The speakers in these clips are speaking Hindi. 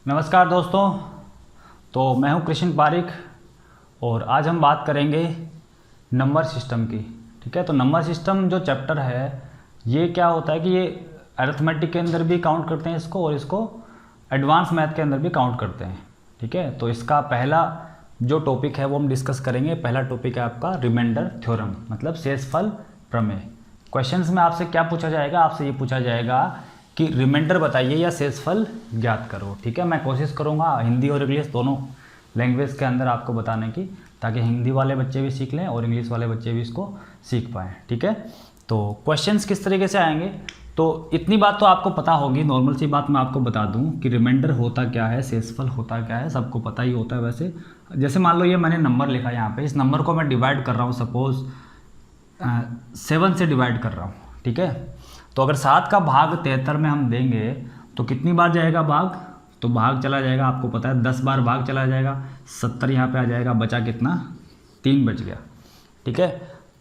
नमस्कार दोस्तों। तो मैं हूं कृष्ण पारिक और आज हम बात करेंगे नंबर सिस्टम की। ठीक है, तो नंबर सिस्टम जो चैप्टर है ये क्या होता है कि ये अरिथमेटिक के अंदर भी काउंट करते हैं इसको और इसको एडवांस मैथ के अंदर भी काउंट करते हैं। ठीक है, तो इसका पहला जो टॉपिक है वो हम डिस्कस करेंगे। पहला टॉपिक है आपका रिमाइंडर थ्योरम, मतलब शेषफल प्रमेय। क्वेश्चंस में आपसे क्या पूछा जाएगा, आपसे ये पूछा जाएगा कि रिमाइंडर बताइए या शेषफल ज्ञात करो। ठीक है, मैं कोशिश करूँगा हिंदी और इंग्लिश दोनों लैंग्वेज के अंदर आपको बताने की, ताकि हिंदी वाले बच्चे भी सीख लें और इंग्लिश वाले बच्चे भी इसको सीख पाएँ। ठीक है, तो क्वेश्चंस किस तरीके से आएंगे, तो इतनी बात तो आपको पता होगी। नॉर्मल सी बात मैं आपको बता दूं कि रिमाइंडर होता क्या है, शेषफल होता क्या है, सबको पता ही होता है वैसे। जैसे मान लो ये मैंने नंबर लिखा यहाँ पे, इस नंबर को मैं डिवाइड कर रहा हूँ, सपोज 7 से डिवाइड कर रहा हूँ। ठीक है, तो अगर 7 का भाग 73 में हम देंगे तो कितनी बार जाएगा भाग, तो भाग चला जाएगा, आपको पता है 10 बार भाग चला जाएगा, 70 यहाँ पे आ जाएगा, बचा कितना, 3 बच गया। ठीक है,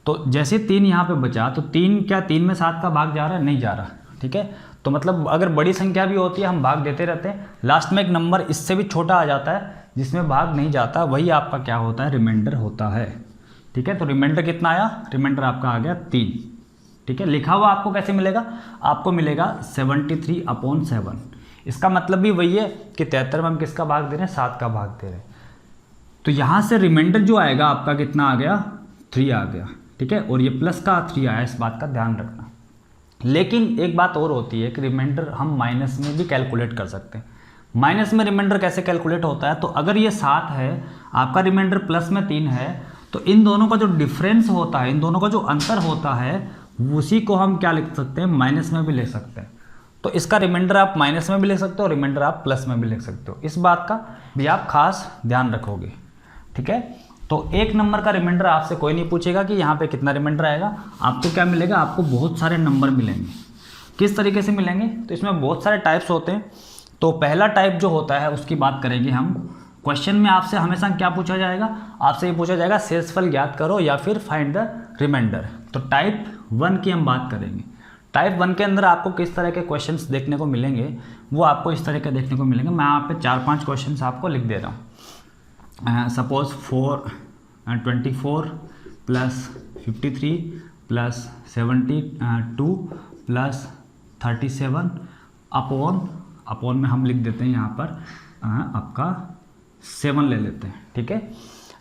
तो जैसे 3 यहाँ पे बचा तो 3 में 7 का भाग जा रहा है, नहीं जा रहा। ठीक है, तो मतलब अगर बड़ी संख्या भी होती है हम भाग देते रहते हैं, लास्ट में एक नंबर इससे भी छोटा आ जाता है जिसमें भाग नहीं जाता, वही आपका क्या होता है, रिमाइंडर होता है। ठीक है, तो रिमाइंडर कितना आया, रिमाइंडर आपका आ गया 3। ठीक है, लिखा हुआ आपको कैसे मिलेगा, आपको मिलेगा 73/7। इसका मतलब भी वही है कि 73 में हम किसका भाग दे रहे हैं, 7 का भाग दे रहे हैं। तो यहाँ से रिमाइंडर जो आएगा आपका कितना आ गया, 3 आ गया। ठीक है, और ये प्लस का 3 आया, इस बात का ध्यान रखना। लेकिन एक बात और होती है कि रिमाइंडर हम माइनस में भी कैलकुलेट कर सकते हैं। माइनस में रिमाइंडर कैसे कैलकुलेट होता है, तो अगर ये 7 है, आपका रिमाइंडर प्लस में 3 है, तो इन दोनों का जो डिफरेंस होता है, इन दोनों का जो अंतर होता है, उसी को हम क्या लिख सकते हैं, माइनस में भी लिख सकते हैं। तो इसका रिमाइंडर आप माइनस में भी लिख सकते हो, रिमाइंडर आप प्लस में भी लिख सकते हो। इस बात का भी आप खास ध्यान रखोगे। ठीक है, तो एक नंबर का रिमाइंडर आपसे कोई नहीं पूछेगा कि यहाँ पे कितना रिमाइंडर आएगा, आपको क्या मिलेगा, आपको बहुत सारे नंबर मिलेंगे। किस तरीके से मिलेंगे, तो इसमें बहुत सारे टाइप्स होते हैं। तो पहला टाइप जो होता है उसकी बात करेंगे हम। क्वेश्चन में आपसे हमेशा क्या पूछा जाएगा, आपसे ये पूछा जाएगा शेषफल ज्ञात करो या फिर फाइंड द रिमाइंडर। तो टाइप 1 की हम बात करेंगे। टाइप 1 के अंदर आपको किस तरह के क्वेश्चंस देखने को मिलेंगे, वो आपको इस तरह के देखने को मिलेंगे। मैं यहाँ पे 4-5 क्वेश्चंस आपको लिख दे रहा हूँ। Suppose 24 plus 53 plus 72 plus 37 upon में हम लिख देते हैं यहाँ पर आपका 7 ले लेते हैं। ठीक है,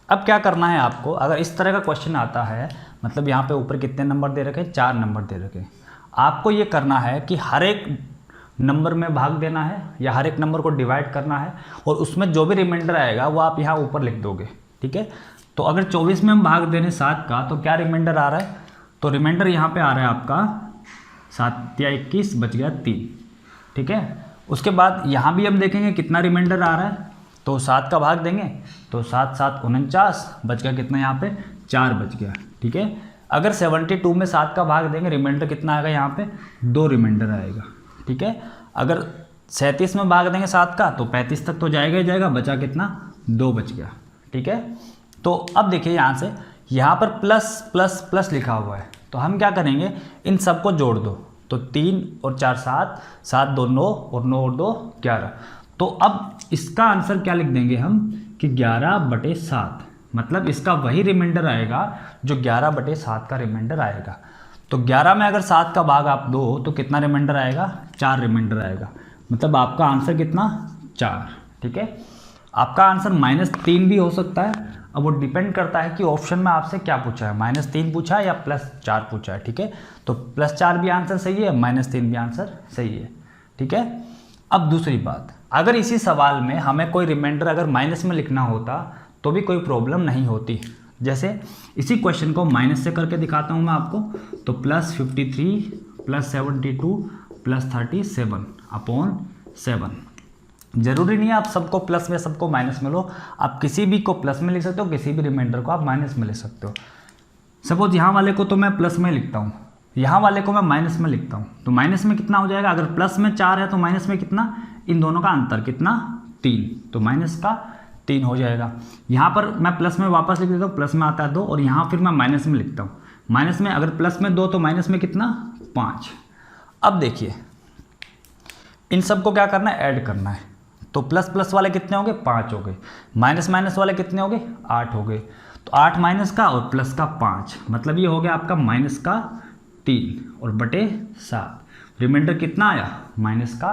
अब क्या करना है आपको, अगर इस तरह का क्वेश्चन आता है, मतलब यहाँ पे ऊपर कितने नंबर दे रखे हैं, 4 नंबर दे रखे हैं। आपको ये करना है कि हर एक नंबर में भाग देना है या हर एक नंबर को डिवाइड करना है, और उसमें जो भी रिमाइंडर आएगा वो आप यहाँ ऊपर लिख दोगे। ठीक है, तो अगर 24 में हम भाग दे रहे 7 का, तो क्या रिमाइंडर आ रहा है, तो रिमाइंडर यहाँ पे आ रहा है आपका 7 या 21, बच गया 3। ठीक है, उसके बाद यहाँ भी हम देखेंगे कितना रिमाइंडर आ रहा है, तो 7 का भाग देंगे तो 7-7 49, बच गया कितना, यहाँ पे 4 बच गया। ठीक है, अगर 72 में 7 का भाग देंगे, रिमाइंडर कितना आएगा, यहाँ पे 2 रिमाइंडर आएगा। ठीक है, अगर 37 में भाग देंगे 7 का, तो 35 तक तो जाएगा ही जाएगा, बचा कितना, 2 बच गया। ठीक है, तो अब देखिए यहाँ से, यहाँ पर प्लस प्लस प्लस लिखा हुआ है, तो हम क्या करेंगे, इन सबको जोड़ दो, तो 3 और 4 7, 7 2 9 और 9 और 2 11। तो अब इसका आंसर क्या लिख देंगे हम कि 11/7, मतलब इसका वही रिमाइंडर आएगा जो 11/7 का रिमाइंडर आएगा। तो 11 में अगर 7 का भाग आप दो तो कितना रिमाइंडर आएगा, 4 रिमाइंडर आएगा, मतलब आपका आंसर कितना, 4। ठीक है, आपका आंसर -3 भी हो सकता है। अब वो डिपेंड करता है कि ऑप्शन में आपसे क्या पूछा है, -3 पूछा है या +4 पूछा है। ठीक है, तो +4 भी आंसर सही है, -3 भी आंसर सही है। ठीक है, अब दूसरी बात, अगर इसी सवाल में हमें कोई रिमाइंडर अगर माइनस में लिखना होता तो भी कोई प्रॉब्लम नहीं होती। जैसे इसी क्वेश्चन को माइनस से करके दिखाता हूँ मैं आपको, तो +53 +72 +37/7। जरूरी नहीं है आप सबको प्लस में सबको माइनस में लो, आप किसी भी को प्लस में लिख सकते हो, किसी भी रिमाइंडर को आप माइनस में लिख सकते हो। सपोज यहाँ वाले को तो मैं प्लस में लिखता हूँ, यहाँ वाले को मैं माइनस में लिखता हूँ, तो माइनस में कितना हो जाएगा, अगर प्लस में 4 है तो माइनस में कितना, इन दोनों का अंतर कितना, 3, तो माइनस का 3 हो जाएगा। यहाँ पर मैं प्लस में वापस लिख देता हूँ, प्लस में आता है 2, और यहाँ फिर मैं माइनस में लिखता हूँ, माइनस में अगर प्लस में 2 तो माइनस में कितना, 5। अब देखिए इन सबको क्या करना है, ऐड करना है। तो प्लस प्लस वाले कितने हो गए 5 हो गए, माइनस माइनस वाले कितने हो गए 8 हो गए। तो 8 माइनस का और प्लस का 5, मतलब ये हो गया आपका माइनस का 3 और बटे 7। रिमाइंडर कितना आया माइनस का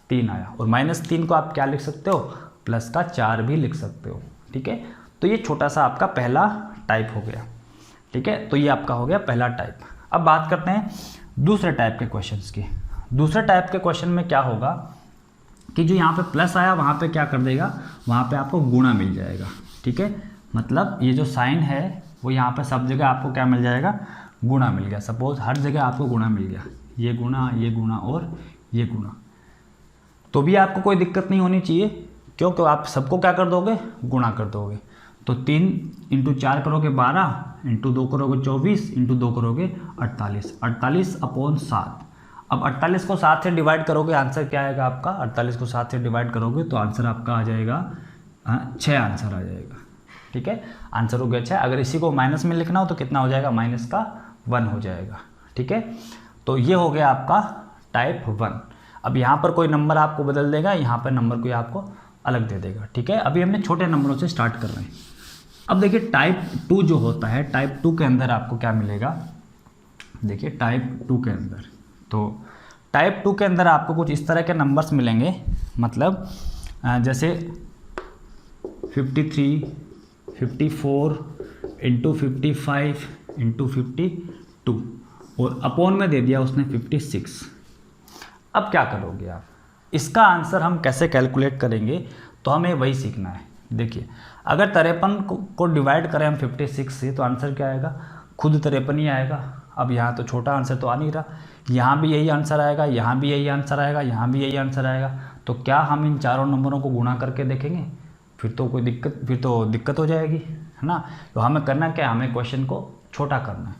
3 आया। और माइनस 3 को आप क्या लिख सकते हो प्लस का 4 भी लिख सकते हो। ठीक है, तो ये छोटा सा आपका पहला टाइप हो गया। ठीक है, तो ये आपका हो गया पहला टाइप। अब बात करते हैं दूसरे टाइप के क्वेश्चंस की। दूसरे टाइप के क्वेश्चन में क्या होगा कि जो यहाँ पे प्लस आया वहाँ पे क्या कर देगा, वहाँ पे आपको गुणा मिल जाएगा। ठीक है, मतलब ये जो साइन है वो यहाँ पे सब जगह आपको क्या मिल जाएगा, गुणा मिल गया। सपोज हर जगह आपको गुणा मिल गया, ये गुणा और ये गुणा, तो भी आपको कोई दिक्कत नहीं होनी चाहिए, क्योंकि आप सबको क्या कर दोगे गुणा कर दोगे। तो 3 × 4 करोगे 12, × 2 करोगे 24, × 2 करोगे 48, 48/7। अब 48 को 7 से डिवाइड करोगे, आंसर क्या आएगा आपका, 48 को 7 से डिवाइड करोगे तो आंसर आपका आ जाएगा 6 आंसर आ जाएगा। ठीक है, आंसर हो गया 6। अगर इसी को माइनस में लिखना हो तो कितना हो जाएगा, -1 हो जाएगा। ठीक है, तो ये हो गया आपका टाइप 1। अब यहाँ पर कोई नंबर आपको बदल देगा, यहाँ पर नंबर कोई आपको अलग दे देगा। ठीक है, अभी हमने छोटे नंबरों से स्टार्ट कर रहे हैं। अब देखिए टाइप 2 जो होता है, टाइप 2 के अंदर आपको क्या मिलेगा, देखिए टाइप 2 के अंदर, तो टाइप 2 के अंदर आपको कुछ इस तरह के नंबर्स मिलेंगे, मतलब जैसे 53, 54 × 55 × 52 और अपॉन में दे दिया उसने 56। अब क्या करोगे आप, इसका आंसर हम कैसे कैलकुलेट करेंगे, तो हमें वही सीखना है। देखिए अगर 53 को डिवाइड करें हम 56 से तो आंसर क्या आएगा, खुद 53 ही आएगा। अब यहाँ तो छोटा आंसर तो आ नहीं रहा, यहाँ भी यही आंसर आएगा, यहाँ भी यही आंसर आएगा, यहाँ भी यही आंसर आएगा। तो क्या हम इन चारों नंबरों को गुणा करके देखेंगे, फिर तो दिक्कत हो जाएगी, है ना। तो हमें करना क्या है, हमें क्वेश्चन को छोटा करना है।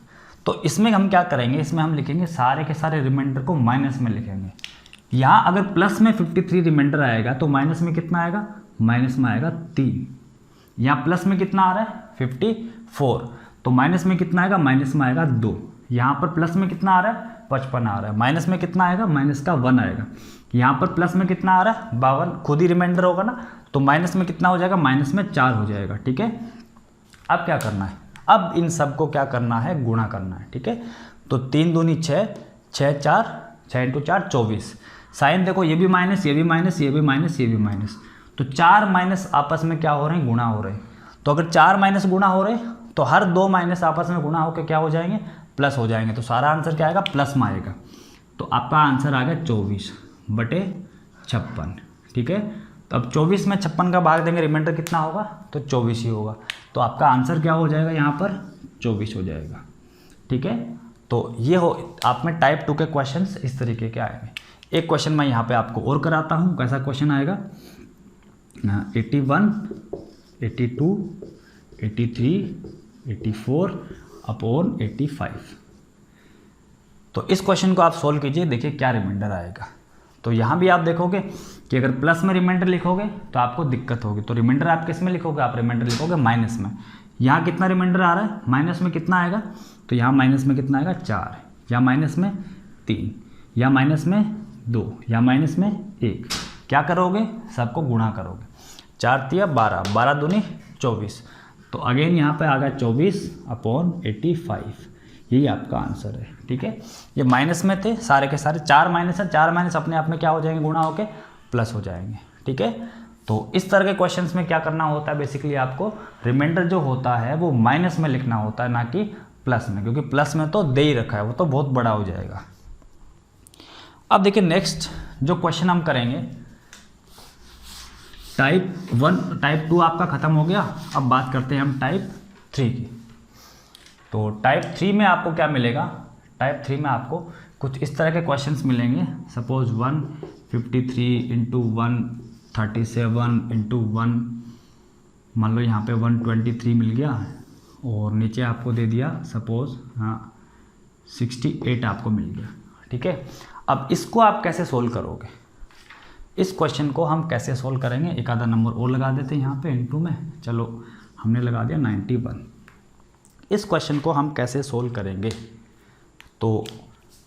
तो इसमें हम क्या करेंगे, इसमें हम लिखेंगे सारे के सारे रिमाइंडर को माइनस में लिखेंगे। यहाँ अगर प्लस में 53 रिमाइंडर आएगा तो माइनस में कितना आएगा, माइनस में आएगा 3। यहाँ प्लस में कितना आ रहा है 54, तो माइनस में कितना आएगा, माइनस में आएगा 2। यहाँ पर प्लस में कितना आ रहा है 55 आ रहा है, माइनस में कितना आएगा, माइनस का 1 आएगा। यहाँ पर प्लस में कितना आ रहा है 52, खुद ही रिमाइंडर होगा ना, तो माइनस में कितना हो जाएगा, माइनस में 4 हो जाएगा। ठीक है, अब क्या करना है, अब इन सबको क्या करना है, गुणा करना है। ठीक है, तो 3 दूनी 6, 6 4, 6 × 4 24। साइन देखो ये भी माइनस, ये भी माइनस, ये भी माइनस, ये भी माइनस, तो 4 माइनस आपस में क्या हो रहे हैं, गुणा हो रहे हैं। तो अगर 4 माइनस गुणा हो रहे हैं तो हर 2 माइनस आपस में गुणा होकर क्या हो जाएंगे, प्लस हो जाएंगे। तो सारा आंसर क्या आएगा, प्लस में आएगा। तो आपका आंसर आ गया 24/56। ठीक है, तो अब 24 में 56 का भाग देंगे, रिमाइंडर कितना होगा, तो 24 ही होगा। तो आपका आंसर क्या हो जाएगा, यहाँ पर 24 हो जाएगा। ठीक है, तो ये हो आप में टाइप 2 के क्वेश्चंस इस तरीके के आएंगे। एक क्वेश्चन मैं यहाँ पे आपको और कराता हूँ, कैसा क्वेश्चन आएगा, 81, 82, 83, 84/85। तो इस क्वेश्चन को आप सोल्व कीजिए, देखिए क्या रिमाइंडर आएगा। तो यहाँ भी आप देखोगे कि अगर प्लस में रिमाइंडर लिखोगे तो आपको दिक्कत होगी। तो रिमाइंडर आप किस में लिखोगे, आप रिमाइंडर लिखोगे माइनस में। यहाँ कितना रिमाइंडर आ रहा है, माइनस में कितना आएगा, तो यहाँ माइनस में कितना आएगा 4, या माइनस में 3, या माइनस में 2, या माइनस में 1। क्या करोगे, सबको गुणा करोगे। 4 × 12, 12 दूनी 24। तो अगेन यहाँ पे आ गया 24/85। यही आपका आंसर है। ठीक है, ये माइनस में थे सारे के सारे, 4 माइनस है, 4 माइनस अपने आप में क्या हो जाएंगे, गुणा होके प्लस हो जाएंगे। ठीक है, तो इस तरह के क्वेश्चंस में क्या करना होता है, बेसिकली आपको रिमाइंडर जो होता है वो माइनस में लिखना होता है, ना कि प्लस में, क्योंकि प्लस में तो दे ही रखा है, वो तो बहुत बड़ा हो जाएगा। अब देखिए नेक्स्ट जो क्वेश्चन हम करेंगे, टाइप 1, टाइप 2 आपका खत्म हो गया। अब बात करते हैं हम टाइप 3 की। तो टाइप 3 में आपको क्या मिलेगा, टाइप 3 में आपको कुछ इस तरह के क्वेश्चंस मिलेंगे। सपोज 153 × 137 × 1, मान लो यहाँ पे 123 मिल गया, और नीचे आपको दे दिया सपोज 68 आपको मिल गया। ठीक है, अब इसको आप कैसे सोल्व करोगे, इस क्वेश्चन को हम कैसे सोल्व करेंगे, एक आधा नंबर और लगा देते हैं यहाँ पे इनटू में। चलो हमने लगा दिया 91। इस क्वेश्चन को हम कैसे सोल्व करेंगे, तो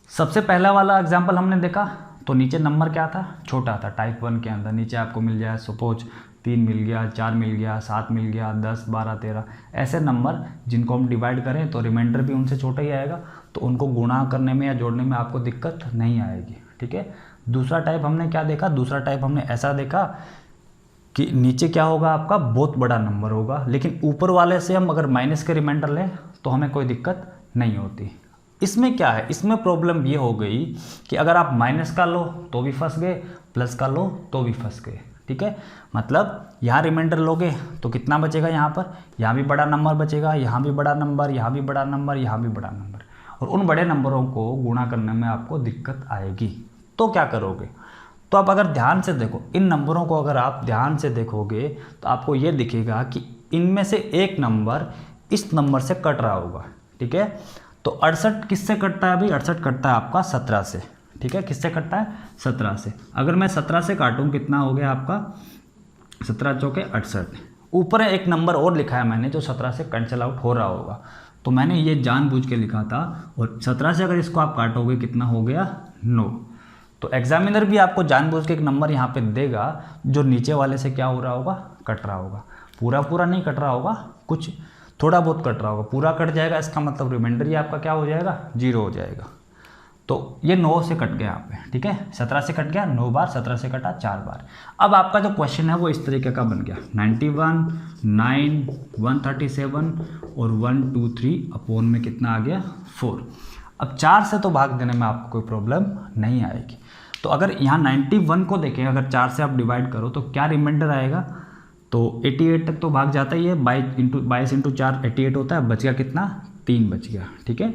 सबसे पहला वाला एग्जांपल हमने देखा, तो नीचे नंबर क्या था, छोटा था। टाइप 1 के अंदर नीचे आपको मिल जाए सपोज 3 मिल गया, 4 मिल गया, 7 मिल गया, 10, 12, 13 ऐसे नंबर जिनको हम डिवाइड करें तो रिमाइंडर भी उनसे छोटा ही आएगा, तो उनको गुणा करने में या जोड़ने में आपको दिक्कत नहीं आएगी। ठीक है। दूसरा टाइप हमने क्या देखा, दूसरा टाइप हमने ऐसा देखा कि नीचे क्या होगा आपका बहुत बड़ा नंबर होगा, लेकिन ऊपर वाले से हम अगर माइनस के रिमाइंडर लें तो हमें कोई दिक्कत नहीं होती। इसमें क्या है, इसमें प्रॉब्लम ये हो गई कि अगर आप माइनस का लो तो भी फंस गए, प्लस का लो तो भी फंस गए। ठीक है, मतलब यहाँ रिमाइंडर लोगे तो कितना बचेगा, यहाँ पर यहाँ भी बड़ा नंबर बचेगा, यहाँ भी बड़ा नंबर, यहाँ भी बड़ा नंबर, यहाँ भी बड़ा नंबर, और उन बड़े नंबरों को गुणा करने में आपको दिक्कत आएगी। तो क्या करोगे, तो आप अगर ध्यान से देखो इन नंबरों को, अगर आप ध्यान से देखोगे तो आपको ये दिखेगा कि इनमें से एक नंबर इस नंबर से कट रहा होगा। ठीक है, तो 68 किससे कटता है भाई, 68 कटता है आपका 17 से। ठीक है, किससे कटता है, 17 से। अगर मैं 17 से काटूँ कितना हो गया आपका, 17 चौके 68। ऊपर एक नंबर और लिखा है मैंने जो 17 से कैंसिल आउट हो रहा होगा, तो मैंने ये जानबूझ के लिखा था। और 17 से अगर इसको आप काटोगे कितना हो गया, 9। तो एग्जामिनर भी आपको जानबूझ के एक नंबर यहाँ पे देगा जो नीचे वाले से क्या हो रहा होगा, कट रहा होगा। पूरा पूरा नहीं कट रहा होगा, कुछ थोड़ा बहुत कट रहा होगा। पूरा कट जाएगा इसका मतलब रिमाइंडर ही आपका क्या हो जाएगा, 0 हो जाएगा। तो ये 9 से कट गया यहाँ पे। ठीक है, 17 से कट गया 9 बार, 17 से कटा 4 बार। अब आपका जो क्वेश्चन है वो इस तरीके का बन गया, 91, 9, 137 और 123 अपोन में कितना आ गया, 4। अब 4 से तो भाग देने में आपको कोई प्रॉब्लम नहीं आएगी। तो अगर यहाँ 91 को देखें, अगर 4 से आप डिवाइड करो तो क्या रिमाइंडर आएगा, तो 88 तक तो भाग जाता ही है। 22 इंटू 4 88 होता है, बच गया कितना, 3 बच गया। ठीक है,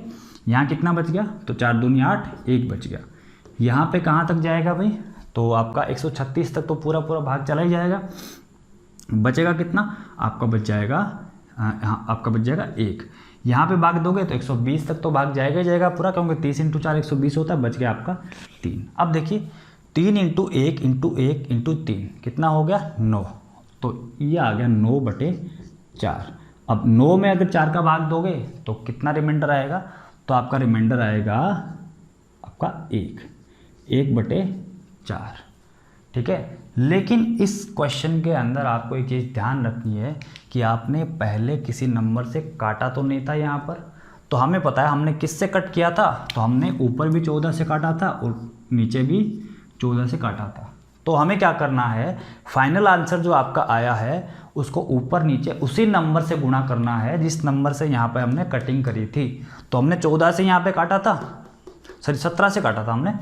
यहाँ कितना बच गया, तो 4 दूनी 8, 1 बच गया। यहाँ पे कहाँ तक जाएगा भाई, तो आपका 136 तक तो पूरा पूरा भाग चला ही जाएगा। बचेगा कितना आपका, बच जाएगा आपका बच जाएगा 1। यहाँ पे भाग दोगे तो 120 तक तो भाग जाएगा ही जाएगा पूरा, क्योंकि 30 इंटू 4 120 होता है। बच गया आपका 3। अब देखिए 3 इंटू 1 इंटू 1 इंटू 3 कितना हो गया, 9। तो ये आ गया 9/4। अब 9 में अगर 4 का भाग दोगे तो कितना रिमाइंडर आएगा, तो आपका रिमाइंडर आएगा आपका 1/4। ठीक है, लेकिन इस क्वेश्चन के अंदर आपको एक चीज़ ध्यान रखनी है कि आपने पहले किसी नंबर से काटा तो नहीं था यहाँ पर। तो हमें पता है हमने किससे कट किया था, तो हमने ऊपर भी 14 से काटा था और नीचे भी 14 से काटा था। तो हमें क्या करना है, फाइनल आंसर जो आपका आया है उसको ऊपर नीचे उसी नंबर से गुणा करना है जिस नंबर से यहाँ पे हमने कटिंग करी थी। तो हमने 14 से यहाँ पे काटा था, सॉरी 17 से काटा था हमने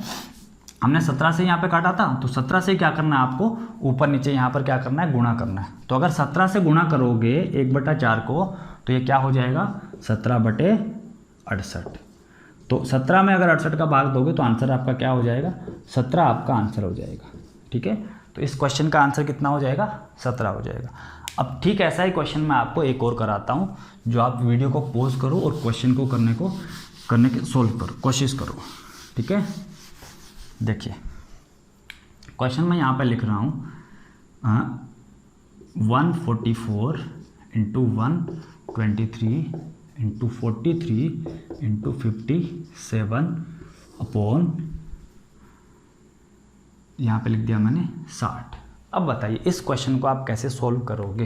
17 से यहाँ पे काटा था। तो 17 से क्या करना है आपको, ऊपर नीचे यहाँ पर क्या करना है, गुणा करना है। तो अगर 17 से गुणा करोगे 1/4 को, तो ये क्या हो जाएगा, 17/68। तो 17 में अगर 68 का भाग दोगे तो आंसर आपका क्या हो जाएगा, 17 आपका आंसर हो जाएगा। ठीक है, तो इस क्वेश्चन का आंसर कितना हो जाएगा, 17 हो जाएगा। अब ठीक ऐसा ही क्वेश्चन मैं आपको एक और कराता हूँ, जो आप वीडियो को पॉज करो और क्वेश्चन को करने की सोल्व करो, कोशिश करो। ठीक है, देखिए क्वेश्चन मैं यहाँ पे लिख रहा हूँ 144 इंटू 123 इंटू 43 इंटू 57 अपॉन, यहाँ पे लिख दिया मैंने 60। अब बताइए इस क्वेश्चन को आप कैसे सोल्व करोगे।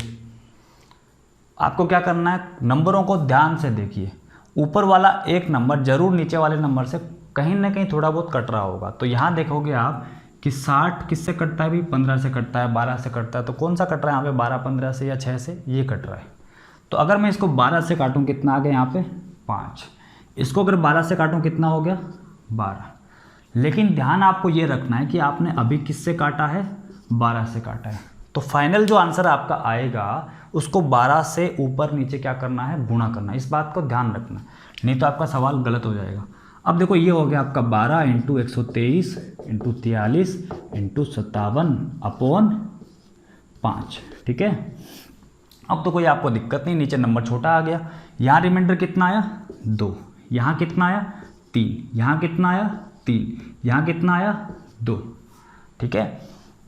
आपको क्या करना है, नंबरों को ध्यान से देखिए। ऊपर वाला एक नंबर जरूर नीचे वाले नंबर से कहीं ना कहीं थोड़ा बहुत कट रहा होगा। तो यहाँ देखोगे आप कि 60 किससे कटता है भी, 15 से कटता है, 12 से कटता है। तो कौन सा कट रहा है यहाँ पे, 12, 15 से या 6 से, ये कट रहा है। तो अगर मैं इसको 12 से काटूँ कितना आ गया यहाँ पे, 5। इसको अगर 12 से काटूँ कितना हो गया, 12। लेकिन ध्यान आपको ये रखना है कि आपने अभी किससे काटा है, 12 से काटा है। तो फाइनल जो आंसर आपका आएगा उसको 12 से ऊपर नीचे क्या करना है, गुणा करना है। इस बात को ध्यान रखना, नहीं तो आपका सवाल गलत हो जाएगा। अब देखो ये हो गया आपका 12 इंटू 123 इंटू 43 इंटू 57 अपॉन 5। ठीक है, अब तो कोई आपको दिक्कत नहीं, नीचे नंबर छोटा आ गया। यहाँ रिमाइंडर कितना आया, 2। यहाँ कितना आया, 3। यहाँ कितना आया, 3। यहाँ कितना आया, 2। ठीक है,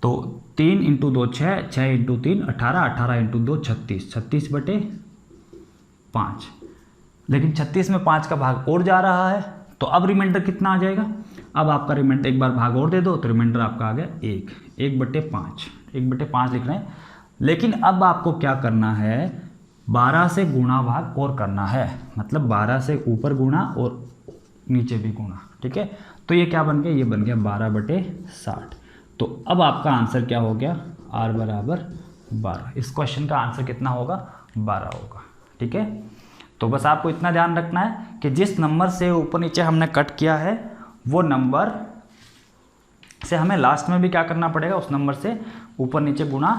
तो 3 इंटू 2 6, 6 इंटू 3 18, 18 इंटू 2 36, 36/5। लेकिन 36 में 5 का भाग और जा रहा है, तो अब रिमाइंडर कितना आ जाएगा, अब आपका रिमाइंडर एक बार भाग और दे दो तो रिमाइंडर आपका आ गया 1/5, 1/5 लिख रहे हैं। लेकिन अब आपको क्या करना है, 12 से गुणा भाग और करना है, मतलब 12 से ऊपर गुणा और नीचे भी गुणा, ठीक है। तो ये क्या बन गया, ये बन गया 12/60। तो अब आपका आंसर क्या हो गया, r बराबर 12। इस क्वेश्चन का आंसर कितना होगा, 12 होगा, ठीक है। तो बस आपको इतना ध्यान रखना है कि जिस नंबर से ऊपर नीचे हमने कट किया है वो नंबर से हमें लास्ट में भी क्या करना पड़ेगा, उस नंबर से ऊपर नीचे गुणा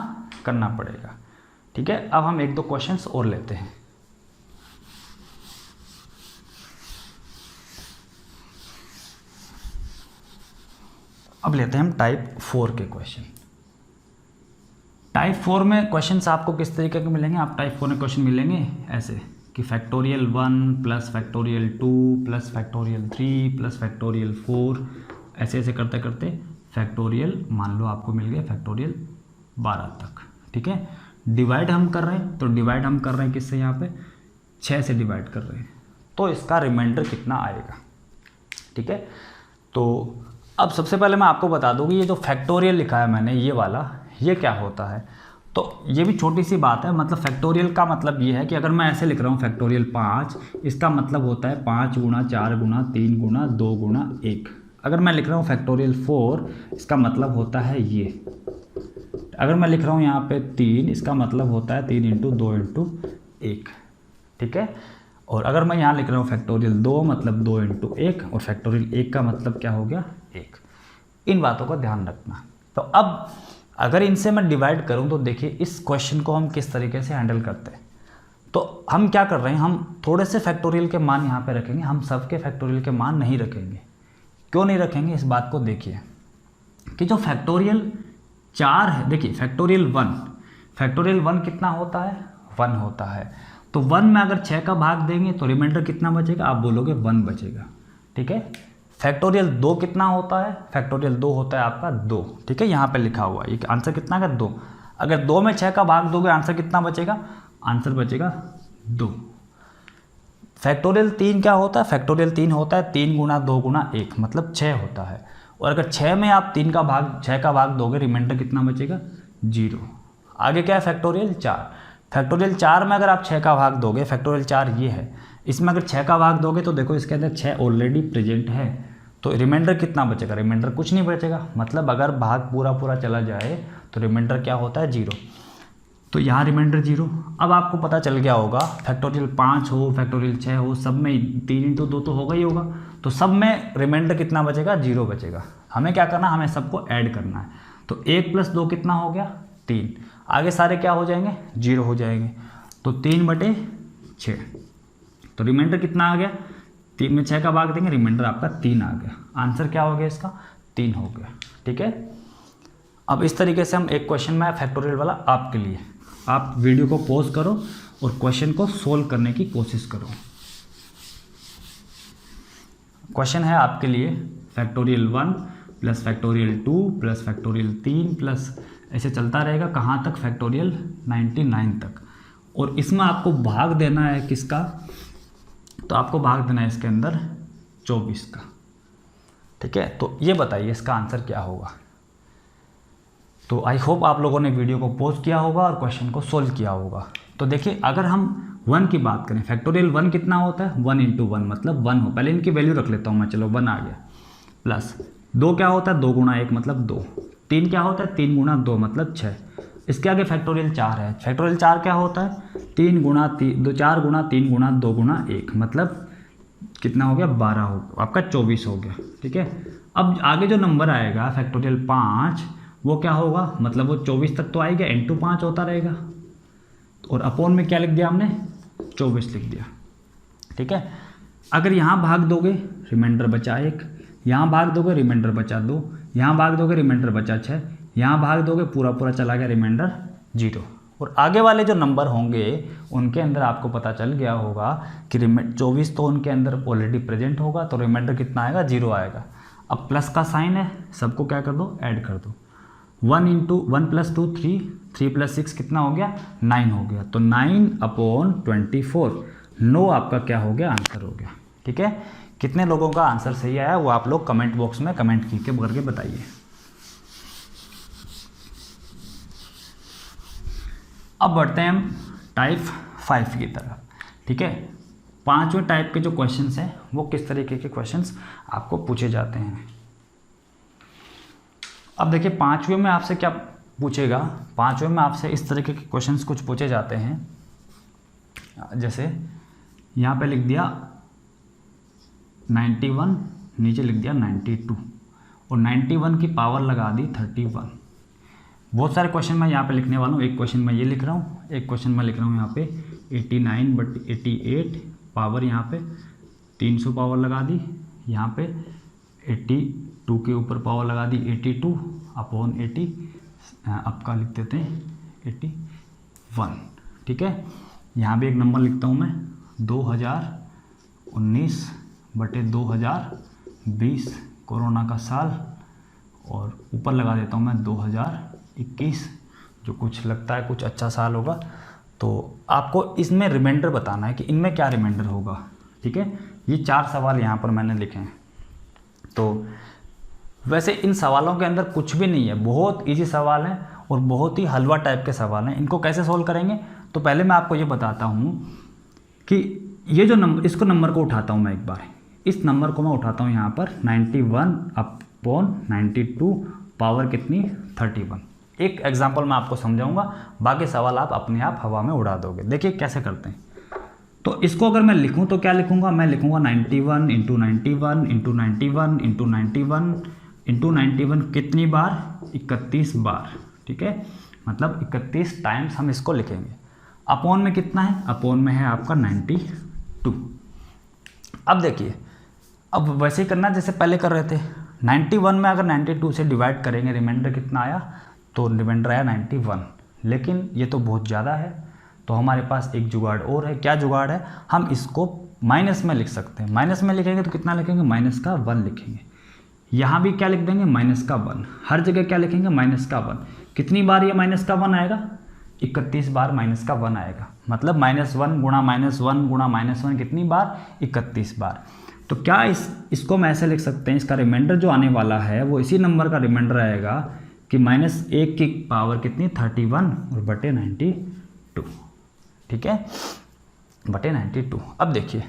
करना पड़ेगा, ठीक है। अब हम 1-2 क्वेश्चंस और लेते हैं। अब लेते हैं हम टाइप 4 के क्वेश्चन। टाइप 4 में क्वेश्चंस आपको किस तरीके के मिलेंगे, आप टाइप 4 में क्वेश्चन मिलेंगे ऐसे कि factorial 1 plus factorial 2 plus factorial 3 plus factorial 4, ऐसे ऐसे करते करते फैक्टोरियल मान लो आपको मिल गया फैक्टोरियल 12 तक, ठीक है। डिवाइड हम कर रहे हैं, तो डिवाइड हम कर रहे हैं किससे, यहाँ पे 6 से डिवाइड कर रहे हैं, तो इसका रिमाइंडर कितना आएगा, ठीक है। तो अब सबसे पहले मैं आपको बता दूँ कि ये जो फैक्टोरियल लिखा है मैंने ये वाला, ये क्या होता है। तो ये भी छोटी सी बात है, मतलब फैक्टोरियल का मतलब ये है कि अगर मैं ऐसे लिख रहा हूँ फैक्टोरियल 5, इसका मतलब होता है 5 गुणा 4 गुणा 3 गुणा 2 गुणा 1। अगर मैं लिख रहा हूँ फैक्टोरियल 4, इसका मतलब होता है ये। अगर मैं लिख रहा हूँ यहाँ पे 3, इसका मतलब होता है 3 × 2 × 1, ठीक है। और अगर मैं यहाँ लिख रहा हूँ फैक्टोरियल 2 मतलब 2 × 1, और फैक्टोरियल 1 का मतलब क्या हो गया 1। इन बातों का ध्यान रखना। तो अब अगर इनसे मैं डिवाइड करूं तो देखिए इस क्वेश्चन को हम किस तरीके से हैंडल करते हैं। तो हम क्या कर रहे हैं, हम थोड़े से फैक्टोरियल के मान यहाँ पे रखेंगे, हम सबके फैक्टोरियल के मान नहीं रखेंगे। क्यों नहीं रखेंगे, इस बात को देखिए कि जो फैक्टोरियल 4 है, देखिए फैक्टोरियल 1 कितना होता है, 1 होता है। तो 1 में अगर 6 का भाग देंगे तो रिमाइंडर कितना बचेगा, आप बोलोगे 1 बचेगा, ठीक है। फैक्टोरियल 2 कितना होता है, फैक्टोरियल 2 होता है आपका 2, ठीक है। यहाँ पे लिखा हुआ है, ये आंसर कितना का 2। अगर 2 में 6 का भाग दोगे आंसर कितना बचेगा, आंसर बचेगा 2। फैक्टोरियल 3 क्या होता है, फैक्टोरियल 3 होता है 3 गुणा 2 गुणा 1 मतलब 6 होता है। और अगर 6 में आप 6 का भाग दोगे रिमाइंडर कितना बचेगा 0। आगे क्या है फैक्टोरियल 4, फैक्टोरियल 4 में अगर आप 6 का भाग दोगे, फैक्टोरियल 4 ये है, इसमें अगर 6 का भाग दोगे तो देखो इसके अंदर 6 ऑलरेडी प्रेजेंट है, तो रिमाइंडर कितना बचेगा, रिमाइंडर कुछ नहीं बचेगा। मतलब अगर भाग पूरा चला जाए तो रिमाइंडर क्या होता है 0, तो यहाँ रिमाइंडर 0। अब आपको पता चल गया होगा फैक्टोरियल 5 हो फैक्टोरियल 6 हो, सब में 3 × 2 तो होगा ही होगा, तो सब में रिमाइंडर कितना बचेगा 0 बचेगा। हमें क्या करना है, हमें सबको ऐड करना है। तो 1 + 2 कितना हो गया 3, आगे सारे क्या हो जाएंगे 0 हो जाएंगे, तो 3/6। तो रिमाइंडर कितना आ गया, 3 में 6 का भाग देंगे रिमाइंडर आपका 3 आ गया। आंसर क्या हो गया इसका 3 हो गया, ठीक है। अब इस तरीके से हम एक क्वेश्चन में फैक्टोरियल वाला आपके लिए, आप वीडियो को पॉज करो और क्वेश्चन को सोल्व करने की कोशिश करो। क्वेश्चन है आपके लिए factorial 1 plus factorial 2 plus factorial 3 plus ऐसे चलता रहेगा कहाँ तक, फैक्टोरियल 99 तक। और इसमें आपको भाग देना है किसका, तो आपको भाग देना है इसके अंदर 24 का, ठीक है। तो ये बताइए इसका आंसर क्या होगा। तो आई होप आप लोगों ने वीडियो को पॉज किया होगा और क्वेश्चन को सोल्व किया होगा। तो देखिए अगर हम 1 की बात करें, फैक्टोरियल 1 कितना होता है 1 × 1 मतलब 1 हो, पहले इनकी वैल्यू रख लेता हूँ मैं, चलो 1 आ गया। प्लस 2 क्या होता है 2 × 1 मतलब 2, 3 क्या होता है 3 × 2 मतलब 6। इसके आगे फैक्टोरियल 4 है, फैक्टोरियल 4 क्या होता है 4 × 3 × 2 × 1 मतलब कितना हो गया 12 हो गया, आपका 24 हो गया, ठीक है। अब आगे जो नंबर आएगा फैक्टोरियल 5 वो क्या होगा, मतलब वो 24 तक तो आएगा, × 5 होता रहेगा, और अपॉन में क्या लिख दिया हमने 24 लिख दिया, ठीक है। अगर यहाँ भाग दोगे रिमाइंडर बचा 1, यहाँ भाग दोगे रिमाइंडर बचा 2, यहाँ भाग दोगे रिमाइंडर बचा 6, यहाँ भाग दोगे पूरा चला गया रिमाइंडर 0। और आगे वाले जो नंबर होंगे उनके अंदर आपको पता चल गया होगा कि 24 तो उनके अंदर ऑलरेडी प्रेजेंट होगा, तो रिमाइंडर कितना आएगा 0 आएगा। अब प्लस का साइन है, सबको क्या कर दो ऐड कर दो, 1 + 2 3, 3 + 6 कितना हो गया 9 हो गया, तो 9/24 9 आपका क्या हो गया आंसर हो गया, ठीक है। कितने लोगों का आंसर सही आया वो आप लोग कमेंट बॉक्स में कमेंट करके बताइए। अब बढ़ते हैं हम टाइप 5 की तरफ, ठीक है। 5वें टाइप के जो क्वेश्चंस हैं वो किस तरीके के क्वेश्चंस आपको पूछे जाते हैं। अब देखिए 5वें में आपसे क्या पूछेगा, 5वें में आपसे इस तरीके के क्वेश्चंस कुछ पूछे जाते हैं, जैसे यहाँ पे लिख दिया 91, नीचे लिख दिया 92 और 91 की पावर लगा दी 31। बहुत सारे क्वेश्चन मैं यहाँ पे लिखने वाला हूँ। एक क्वेश्चन मैं ये लिख रहा हूँ, एक क्वेश्चन मैं लिख रहा हूँ यहाँ पे 89/88 पावर यहाँ पे 300 पावर लगा दी, यहाँ पे 82 के ऊपर पावर लगा दी 82/80, अब का लिख देते हैं 81, ठीक है। यहाँ भी एक नंबर लिखता हूँ मैं 2019/2020 कोरोना का साल, और ऊपर लगा देता हूँ मैं 2021, जो कुछ लगता है कुछ अच्छा साल होगा। तो आपको इसमें रिमाइंडर बताना है कि इनमें क्या रिमाइंडर होगा, ठीक है। ये 4 सवाल यहाँ पर मैंने लिखे हैं। तो वैसे इन सवालों के अंदर कुछ भी नहीं है, बहुत इजी सवाल हैं और बहुत ही हलवा टाइप के सवाल हैं। इनको कैसे सोल्व करेंगे, तो पहले मैं आपको ये बताता हूँ कि ये जो नंबर, इसको नंबर को उठाता हूँ मैं एक बार, इस नंबर को मैं उठाता हूँ यहाँ पर 91/92 पावर कितनी 31। एक एग्जाम्पल मैं आपको समझाऊंगा, बाकी सवाल आप अपने आप हवा में उड़ा दोगे। देखिए कैसे करते हैं। तो इसको अगर मैं लिखूं तो क्या लिखूंगा, मैं लिखूंगा 91 × 91 × 91 × 91 × 91 कितनी बार 31 बार, ठीक है। मतलब 31 टाइम्स हम इसको लिखेंगे। अपॉन में कितना है, अपॉन में है आपका 92। अब देखिए, अब वैसे ही करना जैसे पहले कर रहे थे। 91 में अगर 92 से डिवाइड करेंगे रिमाइंडर कितना आया, तो रिमाइंडर आया 91। लेकिन ये तो बहुत ज़्यादा है, तो हमारे पास एक जुगाड़ और है। क्या जुगाड़ है, हम इसको माइनस में लिख सकते हैं। माइनस में लिखेंगे तो कितना लिखेंगे, -1 लिखेंगे। यहाँ भी क्या लिख देंगे, -1। हर जगह क्या लिखेंगे, -1। कितनी बार ये -1 आएगा, 31 बार -1 आएगा। मतलब -1 × -1 × -1 कितनी बार, 31 बार। तो क्या इसको हम ऐसे लिख सकते हैं, इसका रिमाइंडर जो आने वाला है वो इसी नंबर का रिमाइंडर आएगा कि -1 की पावर कितनी 31 और बटे 92, ठीक है, बटे 92। अब देखिए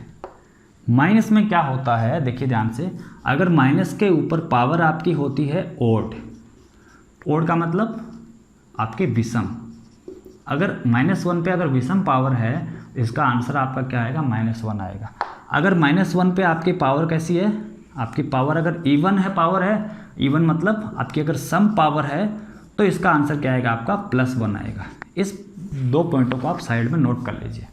माइनस में क्या होता है, देखिए ध्यान से, अगर माइनस के ऊपर पावर आपकी होती है ओड, ओड का मतलब आपके विषम। अगर -1 पे अगर विषम पावर है, इसका आंसर आपका क्या आएगा, -1 आएगा। अगर -1 पे आपकी पावर कैसी है, आपकी पावर अगर इवन है, पावर है इवन मतलब आपकी अगर सम पावर है, तो इसका आंसर क्या आएगा आपका +1 आएगा। इस 2 पॉइंटों को आप साइड में नोट कर लीजिए।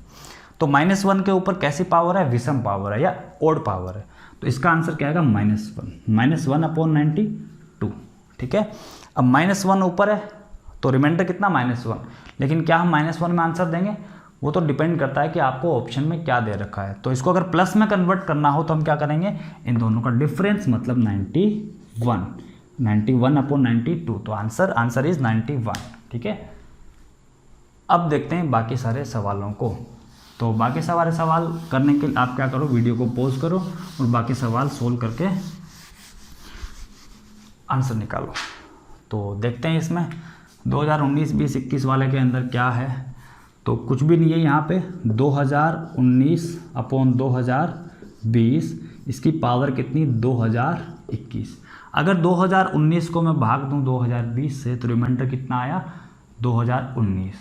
तो -1 के ऊपर कैसी पावर है, विषम पावर है या ओड पावर है, तो इसका आंसर क्या आएगा, -1 1/92, ठीक है। अब -1 ऊपर है तो रिमाइंडर कितना, -1। लेकिन क्या हम -1 में आंसर देंगे, वो तो डिपेंड करता है कि आपको ऑप्शन में क्या दे रखा है। तो इसको अगर प्लस में कन्वर्ट करना हो तो हम क्या करेंगे, इन दोनों का डिफरेंस मतलब 91/92, तो आंसर इज 91, ठीक है। अब देखते हैं बाकी सारे सवालों को। तो बाकी सारे सवाल करने के लिए आप क्या करो, वीडियो को पॉज करो और बाकी सवाल सोल्व करके आंसर निकालो। तो देखते हैं इसमें 2019, 20, 21 वाले के अंदर क्या है। तो कुछ भी नहीं है यहाँ पे, 2019/2020, इसकी पावर कितनी 2021। अगर 2019 को मैं भाग दूँ 2020 से तो रिमाइंडर कितना आया 2019।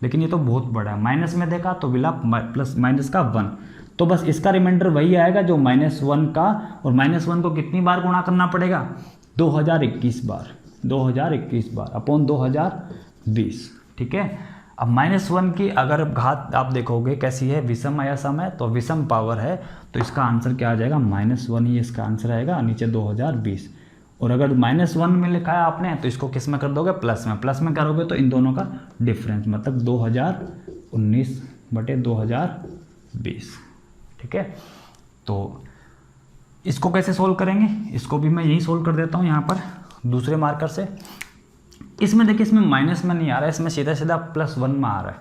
लेकिन ये तो बहुत बड़ा है, माइनस में देखा तो मिला -1, तो बस इसका रिमाइंडर वही आएगा जो -1 का, और -1 को कितनी बार गुणा करना पड़ेगा, 2021 बार, 2021 बार अपॉन 2020, ठीक है। अब -1 की अगर घात आप देखोगे कैसी है, विषम या सम है, तो विषम पावर है, तो इसका आंसर क्या आ जाएगा, -1 ही इसका आंसर आएगा, नीचे 2020। और अगर -1 में लिखा है आपने तो इसको किस में कर दोगे, प्लस में करोगे तो इन दोनों का डिफरेंस मतलब 2019/2020, ठीक है। तो इसको कैसे सोल्व करेंगे, इसको भी मैं यही सोल्व कर देता हूँ यहाँ पर दूसरे मार्कर से। इसमें देखिए, इसमें माइनस में नहीं आ रहा है, इसमें सीधा सीधा +1 में आ रहा है।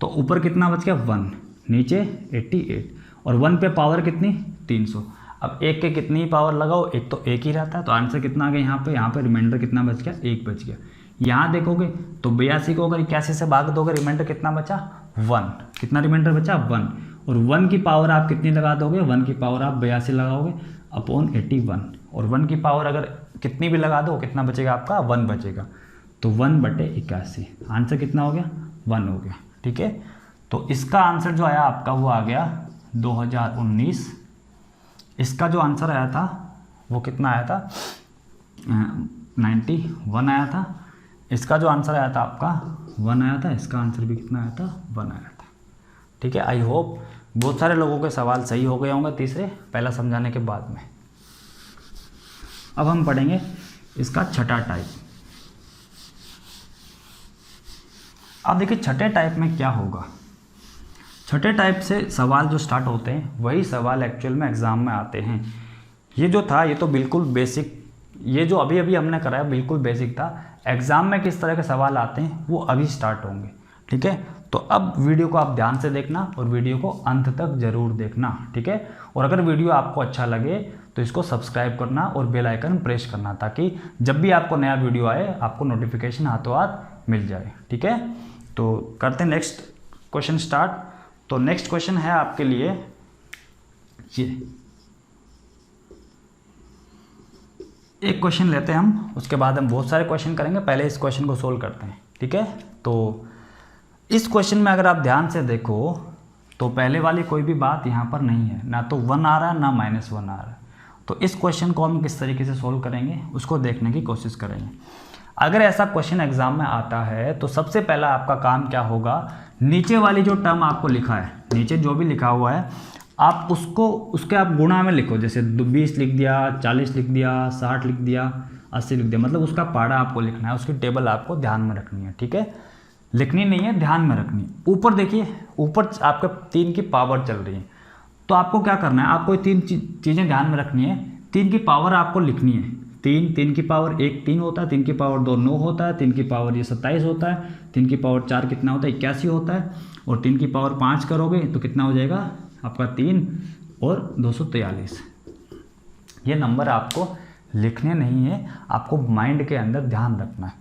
तो ऊपर कितना बच गया 1, नीचे 88, और 1 पे पावर कितनी 300। अब एक के कितनी पावर लगाओ, एक तो एक ही रहता है, तो आंसर कितना आ गया यहाँ पे रिमाइंडर कितना बच गया, 1 बच गया। यहाँ देखोगे तो 82 को अगर 81 से भाग दोगे रिमाइंडर कितना बचा, 1। कितना रिमाइंडर बचा, 1। और 1 की पावर आप कितनी लगा दोगे, 1 की पावर आप 82 लगाओगे अपॉन 81, और 1 की पावर अगर कितनी भी लगा दो कितना बचेगा आपका, 1 बचेगा। तो 1/81 आंसर कितना हो गया, 1 हो गया। ठीक है, तो इसका आंसर जो आया आपका वो आ गया 2019। इसका जो आंसर आया था वो कितना आया था, 91 आया था। इसका जो आंसर आया था आपका 1 आया था। इसका आंसर भी कितना आया था, 1 आया था। ठीक है, आई होप बहुत सारे लोगों के सवाल सही हो गए होंगे तीसरे पहला समझाने के बाद में। अब हम पढ़ेंगे इसका छठा टाइप। अब देखिए छठे टाइप में क्या होगा। छठे टाइप से सवाल जो स्टार्ट होते हैं वही सवाल एक्चुअल में एग्ज़ाम में आते हैं। ये जो था ये तो बिल्कुल बेसिक, ये जो अभी अभी हमने कराया बिल्कुल बेसिक था। एग्ज़ाम में किस तरह के सवाल आते हैं वो अभी स्टार्ट होंगे। ठीक है, तो अब वीडियो को आप ध्यान से देखना और वीडियो को अंत तक ज़रूर देखना। ठीक है, और अगर वीडियो आपको अच्छा लगे तो इसको सब्सक्राइब करना और बेल आइकन प्रेस करना, ताकि जब भी आपको नया वीडियो आए आपको नोटिफिकेशन हाथों हाथ मिल जाए। ठीक है, तो करते हैं नेक्स्ट क्वेश्चन स्टार्ट। तो नेक्स्ट क्वेश्चन है आपके लिए ये, एक क्वेश्चन लेते हैं हम, उसके बाद हम बहुत सारे क्वेश्चन करेंगे। पहले इस क्वेश्चन को सोल्व करते हैं। ठीक है, तो इस क्वेश्चन में अगर आप ध्यान से देखो तो पहले वाली कोई भी बात यहाँ पर नहीं है, ना तो 1 आ रहा है ना -1 आ रहा है। तो इस क्वेश्चन को हम किस तरीके से सोल्व करेंगे उसको देखने की कोशिश करेंगे। अगर ऐसा क्वेश्चन एग्जाम में आता है तो सबसे पहला आपका काम क्या होगा, नीचे वाली जो टर्म आपको लिखा है, नीचे जो भी लिखा हुआ है आप उसको उसके आप गुणा में लिखो। जैसे 20 लिख दिया, 40 लिख दिया, 60 लिख दिया, 80 लिख दिया, मतलब उसका पाड़ा आपको लिखना है, उसकी टेबल आपको ध्यान में रखनी है। ठीक है, लिखनी नहीं है, ध्यान में रखनी। ऊपर देखिए, ऊपर आपके 3 की पावर चल रही है, तो आपको क्या करना है, आपको 3 चीज़ें ध्यान में रखनी है। 3 की पावर आपको लिखनी है। 3 की पावर 1 3 होता है, 3 की पावर 2 9 होता है, 3 की पावर ये 27 होता है, 3 की पावर 4 कितना होता है, 81 होता है, और 3 की पावर 5 करोगे तो कितना हो जाएगा आपका 3 और 243। ये नंबर आपको लिखने नहीं है, आपको माइंड के अंदर ध्यान रखना है।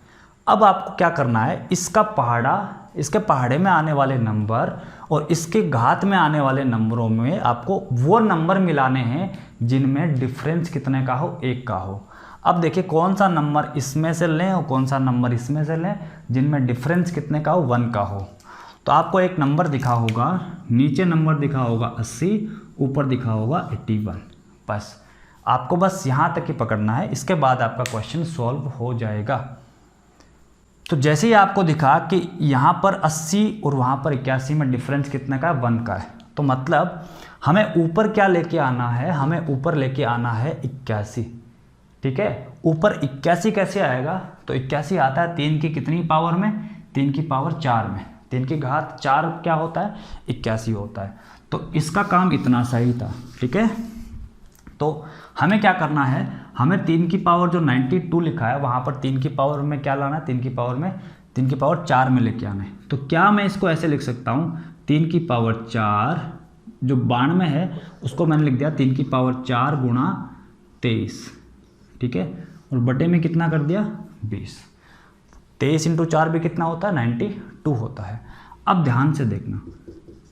अब आपको क्या करना है, इसका पहाड़ा, इसके पहाड़े में आने वाले नंबर और इसके घात में आने वाले नंबरों में आपको वो नंबर मिलाने हैं जिनमें डिफरेंस कितने का हो, 1 का हो। अब देखिए कौन सा नंबर इसमें से लें और कौन सा नंबर इसमें से लें जिनमें डिफरेंस कितने का हो, 1 का हो। तो आपको एक नंबर दिखा होगा, नीचे नंबर दिखा होगा 80, ऊपर दिखा होगा 81। बस आपको बस यहाँ तक ही पकड़ना है, इसके बाद आपका क्वेश्चन सॉल्व हो जाएगा। तो जैसे ही आपको दिखा कि यहाँ पर 80 और वहाँ पर 81 में डिफरेंस कितने का है, 1 का है, तो मतलब हमें ऊपर क्या लेके आना है, हमें ऊपर लेके आना है 81। ठीक है, ऊपर 81 कैसे आएगा, तो 81 आता है 3 की कितनी पावर में, 3 की पावर 4 में। 3 की घात 4 क्या होता है, 81 होता है। तो इसका काम इतना सही था। ठीक है, तो हमें क्या करना है, हमें 3 की पावर जो 92 लिखा है वहाँ पर 3 की पावर में क्या लाना है, 3 की पावर 4 में लेके आना है। तो क्या मैं इसको ऐसे लिख सकता हूँ, 3 की पावर 4 जो 92 है उसको मैंने लिख दिया 3 की पावर 4 गुणा 23। ठीक है, और बटे में कितना कर दिया, 20। 23 × 4 भी कितना होता है, 92 होता है। अब ध्यान से देखना,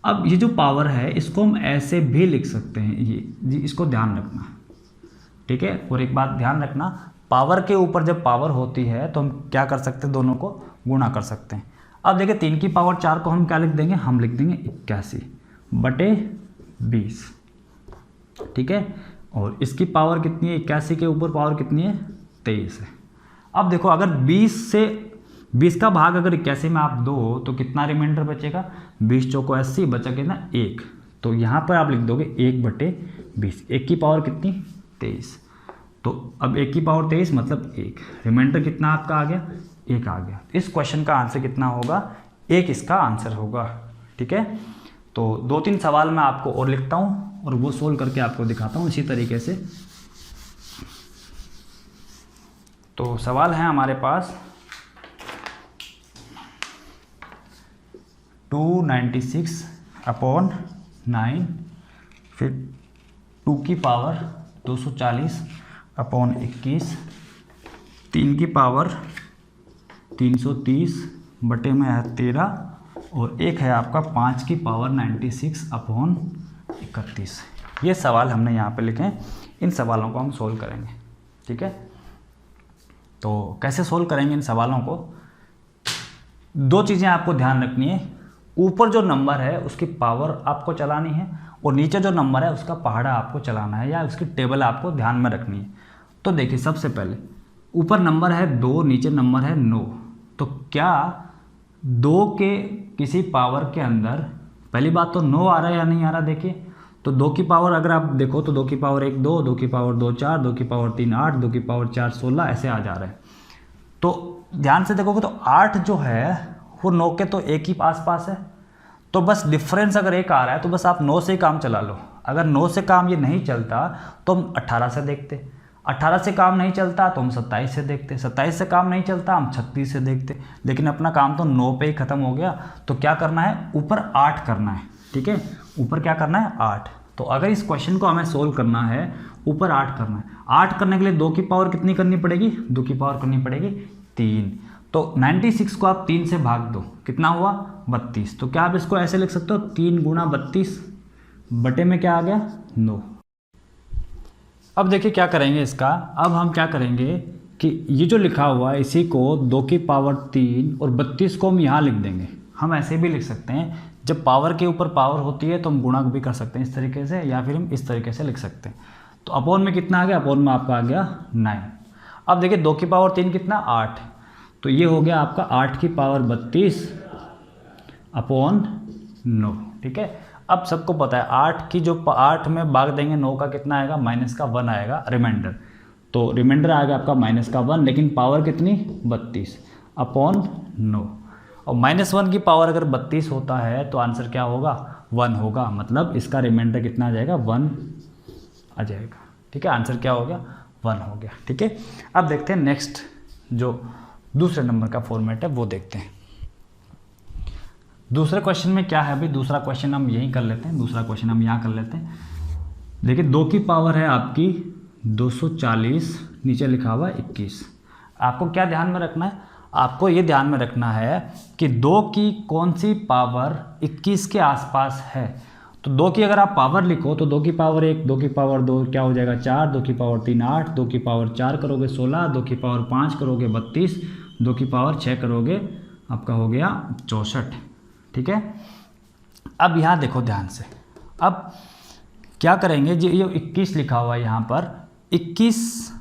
अब ये जो पावर है इसको हम ऐसे भी लिख सकते हैं, ये इसको ध्यान रखना। ठीक है, और एक बात ध्यान रखना, पावर के ऊपर जब पावर होती है तो हम क्या कर सकते हैं, दोनों को गुणा कर सकते हैं। अब देखिए 3 की पावर 4 को हम क्या लिख देंगे, हम लिख देंगे 81 बटे 20। ठीक है, और इसकी पावर कितनी है, 81 के ऊपर पावर कितनी है, 23 है। अब देखो अगर 20 का भाग अगर 81 में आप दो तो कितना रिमाइंडर बचेगा, 20 चौको 80, बचा कितना 1। तो यहाँ पर आप लिख दोगे 1/20। 1 की पावर कितनी, 23। तो अब 1 की पावर 23 मतलब 1, रिमाइंडर कितना आपका आ गया, 1 आ गया। इस क्वेश्चन का आंसर कितना होगा, 1 इसका आंसर होगा। ठीक है, तो 2-3 सवाल मैं आपको और लिखता हूँ और वो सोल्व करके आपको दिखाता हूँ इसी तरीके से। तो सवाल है हमारे पास 296/9, फिर 2 की पावर 240 अपॉन 21, 3 की पावर 330 बटे में है 13, और एक है आपका 5 की पावर 96 अपॉन 31। ये सवाल हमने यहाँ पे लिखे हैं, इन सवालों को हम सोल्व करेंगे। ठीक है, तो कैसे सोल्व करेंगे इन सवालों को? दो चीज़ें आपको ध्यान रखनी है, ऊपर जो नंबर है उसकी पावर आपको चलानी है, और नीचे जो नंबर है उसका पहाड़ा आपको चलाना है, या उसकी टेबल आपको ध्यान में रखनी है। तो देखिए, सबसे पहले ऊपर नंबर है 2, नीचे नंबर है 9, तो क्या 2 के किसी पावर के अंदर, पहली बात तो 9 आ रहा है या नहीं आ रहा? देखिए, तो 2 की पावर अगर आप देखो तो 2 की पावर 1 2, 2 की पावर 2 4, 2 की पावर 3 8, 2 की पावर 4 16, ऐसे आ जा रहे हैं। तो ध्यान से देखोगे तो 8 जो है वो 9 के तो एक ही आसपास है, तो बस डिफरेंस अगर एक आ रहा है तो बस आप 9 से ही काम चला लो। अगर 9 से काम ये नहीं चलता तो हम 18 से देखते, 18 से काम नहीं चलता तो हम 27 से देखते, 27 से काम नहीं चलता हम 36 से देखते, लेकिन अपना काम तो 9 पे ही ख़त्म हो गया। तो क्या करना है? ऊपर 8 करना है। ठीक है, ऊपर क्या करना है? 8। तो अगर इस क्वेश्चन को हमें सोल्व करना है, ऊपर 8 करना है। 8 करने के लिए 2 की पावर कितनी करनी पड़ेगी? 2 की पावर करनी पड़ेगी 3। तो 96 को आप 3 से भाग दो, कितना हुआ? 32। तो क्या आप इसको ऐसे लिख सकते हो? 3 गुणा 32 बटे में क्या आ गया? 9। अब देखिए क्या करेंगे इसका। अब हम क्या करेंगे कि ये जो लिखा हुआ है इसी को 2 की पावर 3 और 32 को हम यहाँ लिख देंगे। हम ऐसे भी लिख सकते हैं, जब पावर के ऊपर पावर होती है तो हम गुणा भी कर सकते हैं इस तरीके से, या फिर हम इस तरीके से लिख सकते हैं। तो अपॉन में कितना आ गया? अपॉन में आपका आ गया 9। अब देखिए 2 की पावर 3 कितना? 8। तो ये हो गया आपका 8 की पावर 32 अपॉन 9। ठीक है, अब सबको पता है 8 की जो 8 में भाग देंगे 9 का कितना आएगा? माइनस का 1 आएगा रिमाइंडर। तो रिमाइंडर आएगा आपका माइनस का 1, लेकिन पावर कितनी? 32 अपॉन 9। और -1 की पावर अगर 32 होता है तो आंसर क्या होगा? 1 होगा। मतलब इसका रिमाइंडर कितना आ जाएगा? 1 आ जाएगा। ठीक है, आंसर क्या हो गया? 1 हो गया। ठीक है, अब देखते हैं नेक्स्ट जो दूसरे नंबर का फॉर्मेट है वो देखते हैं। दूसरे क्वेश्चन में क्या है? अभी दूसरा क्वेश्चन हम यहीं कर लेते हैं, दूसरा क्वेश्चन हम यहाँ कर लेते हैं। देखिए 2 की पावर है आपकी 240, नीचे लिखा हुआ 21। आपको क्या ध्यान में रखना है? आपको ये ध्यान में रखना है कि 2 की कौन सी पावर 21 के आसपास है। तो 2 की अगर आप पावर लिखो तो 2 की पावर 1, 2 की पावर 2 क्या हो जाएगा? 4, 2 की पावर 3 8, 2 की पावर 4 करोगे 16, 2 की पावर 5 करोगे 32, 2 की पावर 6 करोगे आपका हो गया 64। ठीक है, अब यहाँ देखो ध्यान से। अब क्या करेंगे? ये 21 लिखा हुआ है यहाँ पर, 21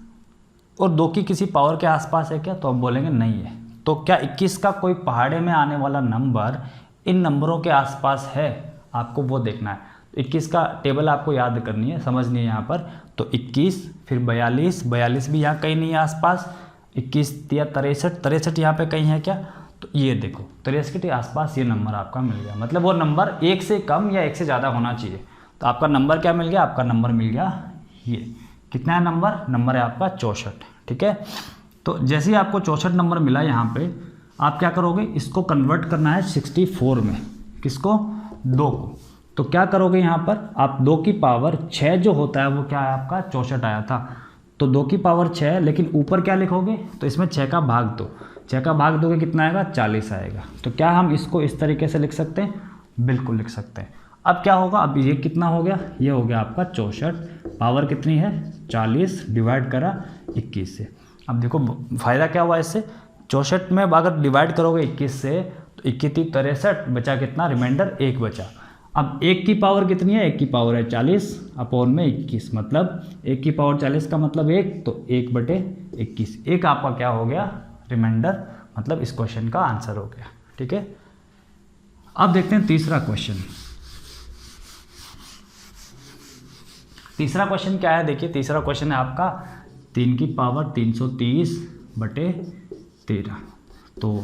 और 2 की किसी पावर के आसपास है क्या? तो हम बोलेंगे नहीं है। तो क्या 21 का कोई पहाड़े में आने वाला नंबर इन नंबरों के आसपास है? आपको वो देखना है। तो 21 का टेबल आपको याद करनी है, समझनी है यहाँ पर। तो 21 फिर 42, 42 भी यहाँ कहीं नहीं है आसपास, 21 या 63, 63 यहाँ पे कहीं है क्या? तो ये देखो 63 के आसपास ये नंबर आपका मिल गया। मतलब वो नंबर 1 से कम या 1 से ज़्यादा होना चाहिए। तो आपका नंबर क्या मिल गया? आपका नंबर मिल गया ये। कितना है नंबर? नंबर है आपका 64। ठीक है, तो जैसे ही आपको 64 नंबर मिला यहाँ पे, आप क्या करोगे? इसको कन्वर्ट करना है 64 में। किसको? 2 को। तो क्या करोगे यहाँ पर? आप 2 की पावर 6 जो होता है वो क्या है आपका? 64 आया था। तो 2 की पावर 6, लेकिन ऊपर क्या लिखोगे? तो इसमें 6 का भाग दो, 6 का भाग दोगे कितना आएगा? 40 आएगा। तो क्या हम इसको इस तरीके से लिख सकते हैं? बिल्कुल लिख सकते हैं। अब क्या होगा? अब ये कितना हो गया? ये हो गया आपका 64, पावर कितनी है? 40 डिवाइड करा 21 से। अब देखो फ़ायदा क्या हुआ इससे? 64 में अगर डिवाइड करोगे 21 से तो 21 63, बचा कितना? रिमाइंडर 1 बचा। अब 1 की पावर कितनी है? 1 की पावर है 40 अपॉन में 21, मतलब 1 की पावर 40 का मतलब 1, तो 1/21। 1 आपका क्या हो गया? रिमाइंडर, मतलब इस क्वेश्चन का आंसर हो गया। ठीक है, अब देखते हैं तीसरा क्वेश्चन। तीसरा क्वेश्चन क्या है? देखिए तीसरा क्वेश्चन है आपका 3 की पावर 330/13। तो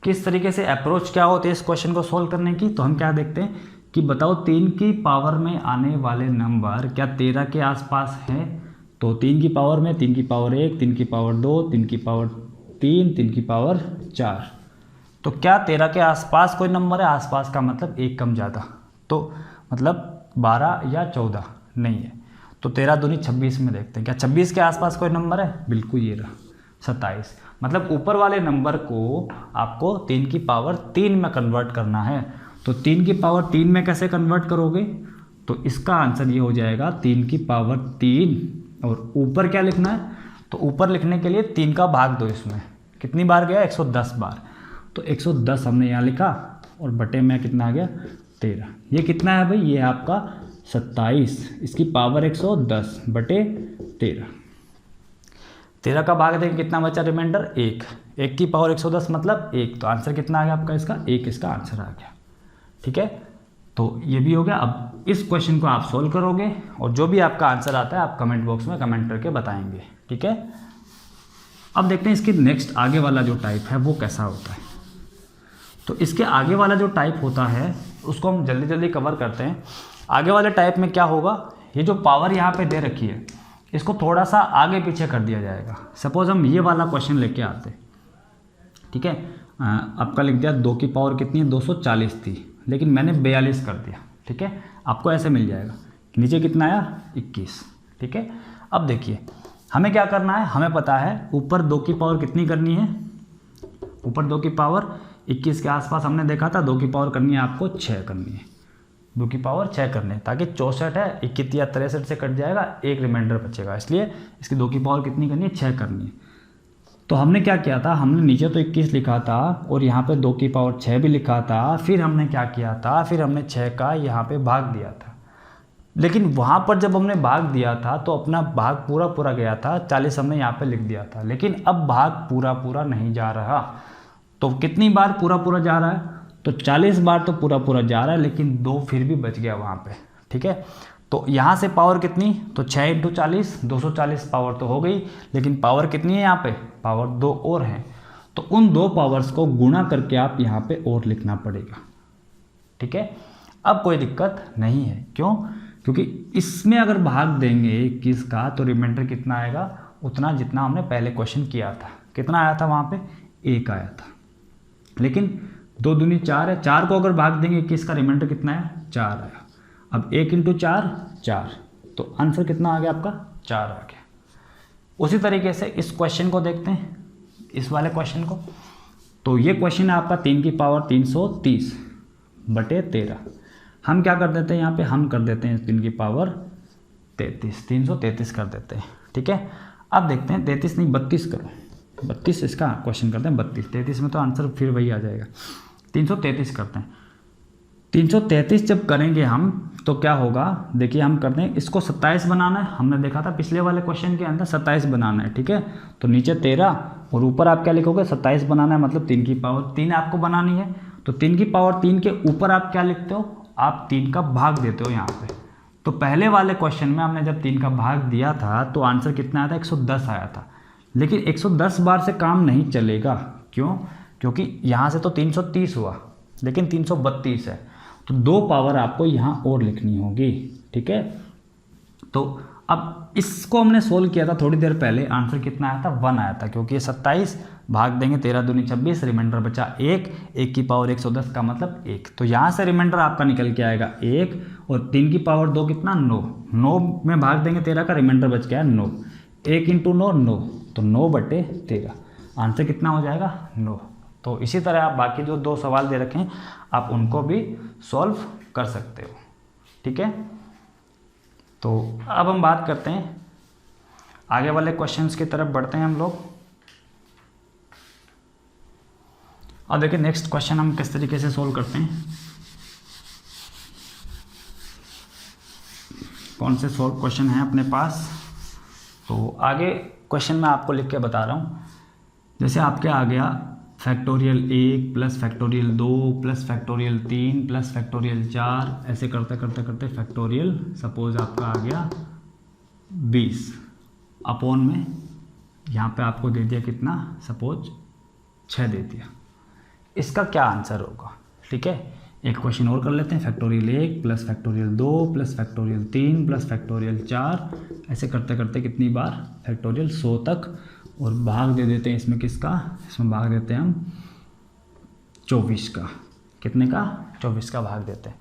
किस तरीके से अप्रोच क्या होती है इस क्वेश्चन को सोल्व करने की? तो हम क्या देखते हैं कि बताओ 3 की पावर में आने वाले नंबर क्या 13 के आसपास हैं? तो 3 की पावर में 3 की पावर 1, 3 की पावर 2, 3 की पावर 3, 3 की पावर 4। तो क्या 13 के आसपास कोई नंबर है? आसपास का मतलब एक कम ज़्यादा, तो मतलब 12 या 14 नहीं है। तो 13 दूनी 26 में देखते हैं क्या 26 के आसपास कोई नंबर है, बिल्कुल ये रहा 27। मतलब ऊपर वाले नंबर को आपको 3 की पावर 3 में कन्वर्ट करना है। तो 3 की पावर 3 में कैसे कन्वर्ट करोगे, तो इसका आंसर ये हो जाएगा 3 की पावर 3। और ऊपर क्या लिखना है, तो ऊपर लिखने के लिए 3 का भाग दो, इसमें कितनी बार गया 110 बार, तो 110 हमने यहाँ लिखा और बटे में कितना आ गया 13। ये कितना है भाई, ये है आपका 27, इसकी पावर 110 बटे 13। 13 का भाग देंगे कितना बचा रिमाइंडर 1, 1 की पावर 110 मतलब 1, तो आंसर कितना आ गया आपका इसका 1, इसका आंसर आ गया। ठीक है, तो ये भी हो गया। अब इस क्वेश्चन को आप सोल्व करोगे और जो भी आपका आंसर आता है आप कमेंट बॉक्स में कमेंट करके बताएंगे। ठीक है, अब देखते हैं इसकी नेक्स्ट आगे वाला जो टाइप है वो कैसा होता है। तो इसके आगे वाला जो टाइप होता है उसको हम जल्दी जल्दी कवर करते हैं। आगे वाले टाइप में क्या होगा, ये जो पावर यहाँ पे दे रखी है इसको थोड़ा सा आगे पीछे कर दिया जाएगा। सपोज हम ये वाला क्वेश्चन लेके आते, ठीक है, आपका लिख दिया 2 की पावर कितनी है 240 थी, लेकिन मैंने 42 कर दिया। ठीक है, आपको ऐसे मिल जाएगा, नीचे कितना आया 21। ठीक है, अब देखिए हमें क्या करना है, हमें पता है ऊपर 2 की पावर कितनी करनी है, ऊपर 2 की पावर 21 के आसपास हमने देखा था, 2 की पावर करनी है आपको 6 करनी है, 2 की पावर 6 करनी है, ताकि 64 है 21 या 63 से कट जाएगा, एक रिमाइंडर बचेगा, इसलिए इसकी 2 की पावर कितनी करनी है 6 करनी है। तो हमने क्या किया था, हमने नीचे तो 21 लिखा था और यहाँ पे 2 की पावर 6 भी लिखा था, फिर हमने क्या किया था, फिर हमने 6 का यहाँ पे भाग दिया था। लेकिन वहाँ पर जब हमने भाग दिया था तो अपना भाग पूरा पूरा गया था, 40 हमने यहाँ पे लिख दिया था, लेकिन अब भाग पूरा पूरा नहीं जा रहा। तो कितनी बार पूरा पूरा जा रहा है, तो 40 बार तो पूरा पूरा जा रहा है, लेकिन 2 फिर भी बच गया वहाँ पे। ठीक है, तो यहाँ से पावर कितनी, तो 6 × 40 240 पावर तो हो गई, लेकिन पावर कितनी है यहाँ पे, पावर 2 और हैं, तो उन 2 पावर्स को गुणा करके आप यहाँ पे और लिखना पड़ेगा। ठीक है, अब कोई दिक्कत नहीं है, क्यों, क्योंकि इसमें अगर भाग देंगे 21 का तो रिमाइंडर कितना आएगा, उतना जितना हमने पहले क्वेश्चन किया था। कितना आया था वहाँ पे 1 आया था, लेकिन 2 दूनी 4 है, 4 को अगर भाग देंगे 21 का रिमाइंडर कितना है 4 आया। अब 1 × 4 4, तो आंसर कितना आ गया आपका 4 आ गया। उसी तरीके से इस क्वेश्चन को देखते हैं, इस वाले क्वेश्चन को। तो ये क्वेश्चन है आपका 3 की पावर 330 बटे 13। हम क्या कर देते हैं यहाँ पे, हम कर देते हैं 3 की पावर 33, 333 कर देते हैं। ठीक है, अब देखते हैं 33 नहीं 32 करो, 32 इसका क्वेश्चन करते हैं 32, 33 में तो आंसर फिर वही आ जाएगा, 333 करते हैं। 333 जब करेंगे हम तो क्या होगा, देखिए हम करते हैं इसको 27 बनाना है, हमने देखा था पिछले वाले क्वेश्चन के अंदर 27 बनाना है। ठीक है, तो नीचे 13 और ऊपर आप क्या लिखोगे 27 बनाना है, मतलब 3 की पावर 3 आपको बनानी है। तो 3 की पावर 3 के ऊपर आप क्या लिखते हो, आप 3 का भाग देते हो यहाँ पे। तो पहले वाले क्वेश्चन में हमने जब 3 का भाग दिया था तो आंसर कितना आया था 110 आया था, लेकिन 110 बार से काम नहीं चलेगा, क्यों, क्योंकि यहाँ से तो 330 हुआ, लेकिन 332 है, तो 2 पावर आपको यहाँ और लिखनी होगी। ठीक है, तो अब इसको हमने सोल्व किया था थोड़ी देर पहले, आंसर कितना आया था 1 आया था, क्योंकि ये 27 भाग देंगे 13 दूनी 26, रिमाइंडर बचा 1, 1 की पावर 110 का मतलब 1, तो यहाँ से रिमाइंडर आपका निकल के आएगा 1, और 3 की पावर 2 कितना 9, 9 में भाग देंगे 13 का, रिमाइंडर बच गया 9, 1 × 9 9, तो 9 बटे 13, आंसर कितना हो जाएगा 9। तो इसी तरह आप बाकी जो 2 सवाल दे रखे हैं आप उनको भी सॉल्व कर सकते हो। ठीक है, तो अब हम बात करते हैं आगे वाले क्वेश्चंस की तरफ बढ़ते हैं हम लोग। अब देखिए नेक्स्ट क्वेश्चन हम किस तरीके से सोल्व करते हैं, कौन से सोल्व क्वेश्चन हैं अपने पास। तो आगे क्वेश्चन मैं आपको लिख के बता रहा हूँ, जैसे आपके आ गया factorial 1 plus factorial 2 plus factorial 3 plus factorial 4, ऐसे करते करते करते फैक्टोरियल सपोज आपका आ गया 20 अपॉन में यहाँ पे आपको दे दिया कितना, सपोज 6 दे दिया। इसका क्या आंसर होगा। ठीक है, एक क्वेश्चन और कर लेते हैं, factorial 1 plus factorial 2 plus factorial 3 plus factorial 4, ऐसे करते करते कितनी बार फैक्टोरियल 100 तक, और भाग दे देते हैं इसमें किसका, इसमें भाग देते हैं हम 24 का, कितने का 24 का भाग देते हैं।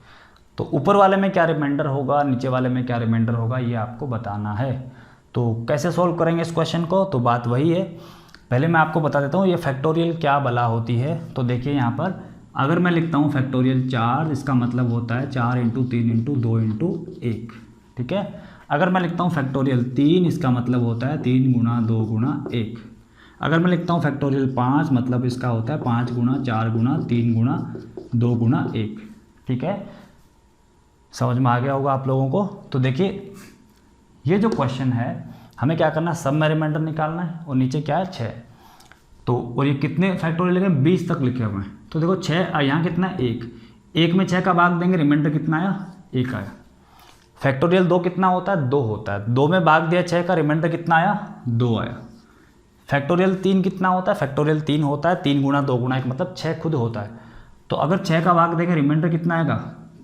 तो ऊपर वाले में क्या रिमाइंडर होगा, नीचे वाले में क्या रिमाइंडर होगा, ये आपको बताना है। तो कैसे सॉल्व करेंगे इस क्वेश्चन को, तो बात वही है। पहले मैं आपको बता देता हूँ ये फैक्टोरियल क्या भला होती है। तो देखिए यहाँ पर अगर मैं लिखता हूँ फैक्टोरियल 4, इसका मतलब होता है 4 × 3 × 2 × 1, ठीक है। अगर मैं लिखता हूँ फैक्टोरियल 3, इसका मतलब होता है 3 × 2 × 1। अगर मैं लिखता हूँ फैक्टोरियल 5, मतलब इसका होता है 5 × 4 × 3 × 2 × 1, ठीक है। समझ में आ गया होगा आप लोगों को। तो देखिए ये जो क्वेश्चन है हमें क्या करना है, सब में रिमाइंडर निकालना है और नीचे क्या है 6। तो और ये कितने फैक्टोरियल लिखे, 20 तक लिखे हुए हैं। तो देखो 6 यहाँ कितना है 1 में 6 का भाग देंगे, रिमाइंडर कितना आया 1 आया। फैक्टोरियल 2 कितना होता है 2 होता है, 2 में भाग दिया 6 का, रिमाइंडर कितना आया 2 आया। फैक्टोरियल 3 कितना होता है, फैक्टोरियल 3 होता है 3 × 2 × 1, मतलब 6 खुद होता है। तो अगर 6 का भाग देंगे रिमाइंडर कितना आएगा,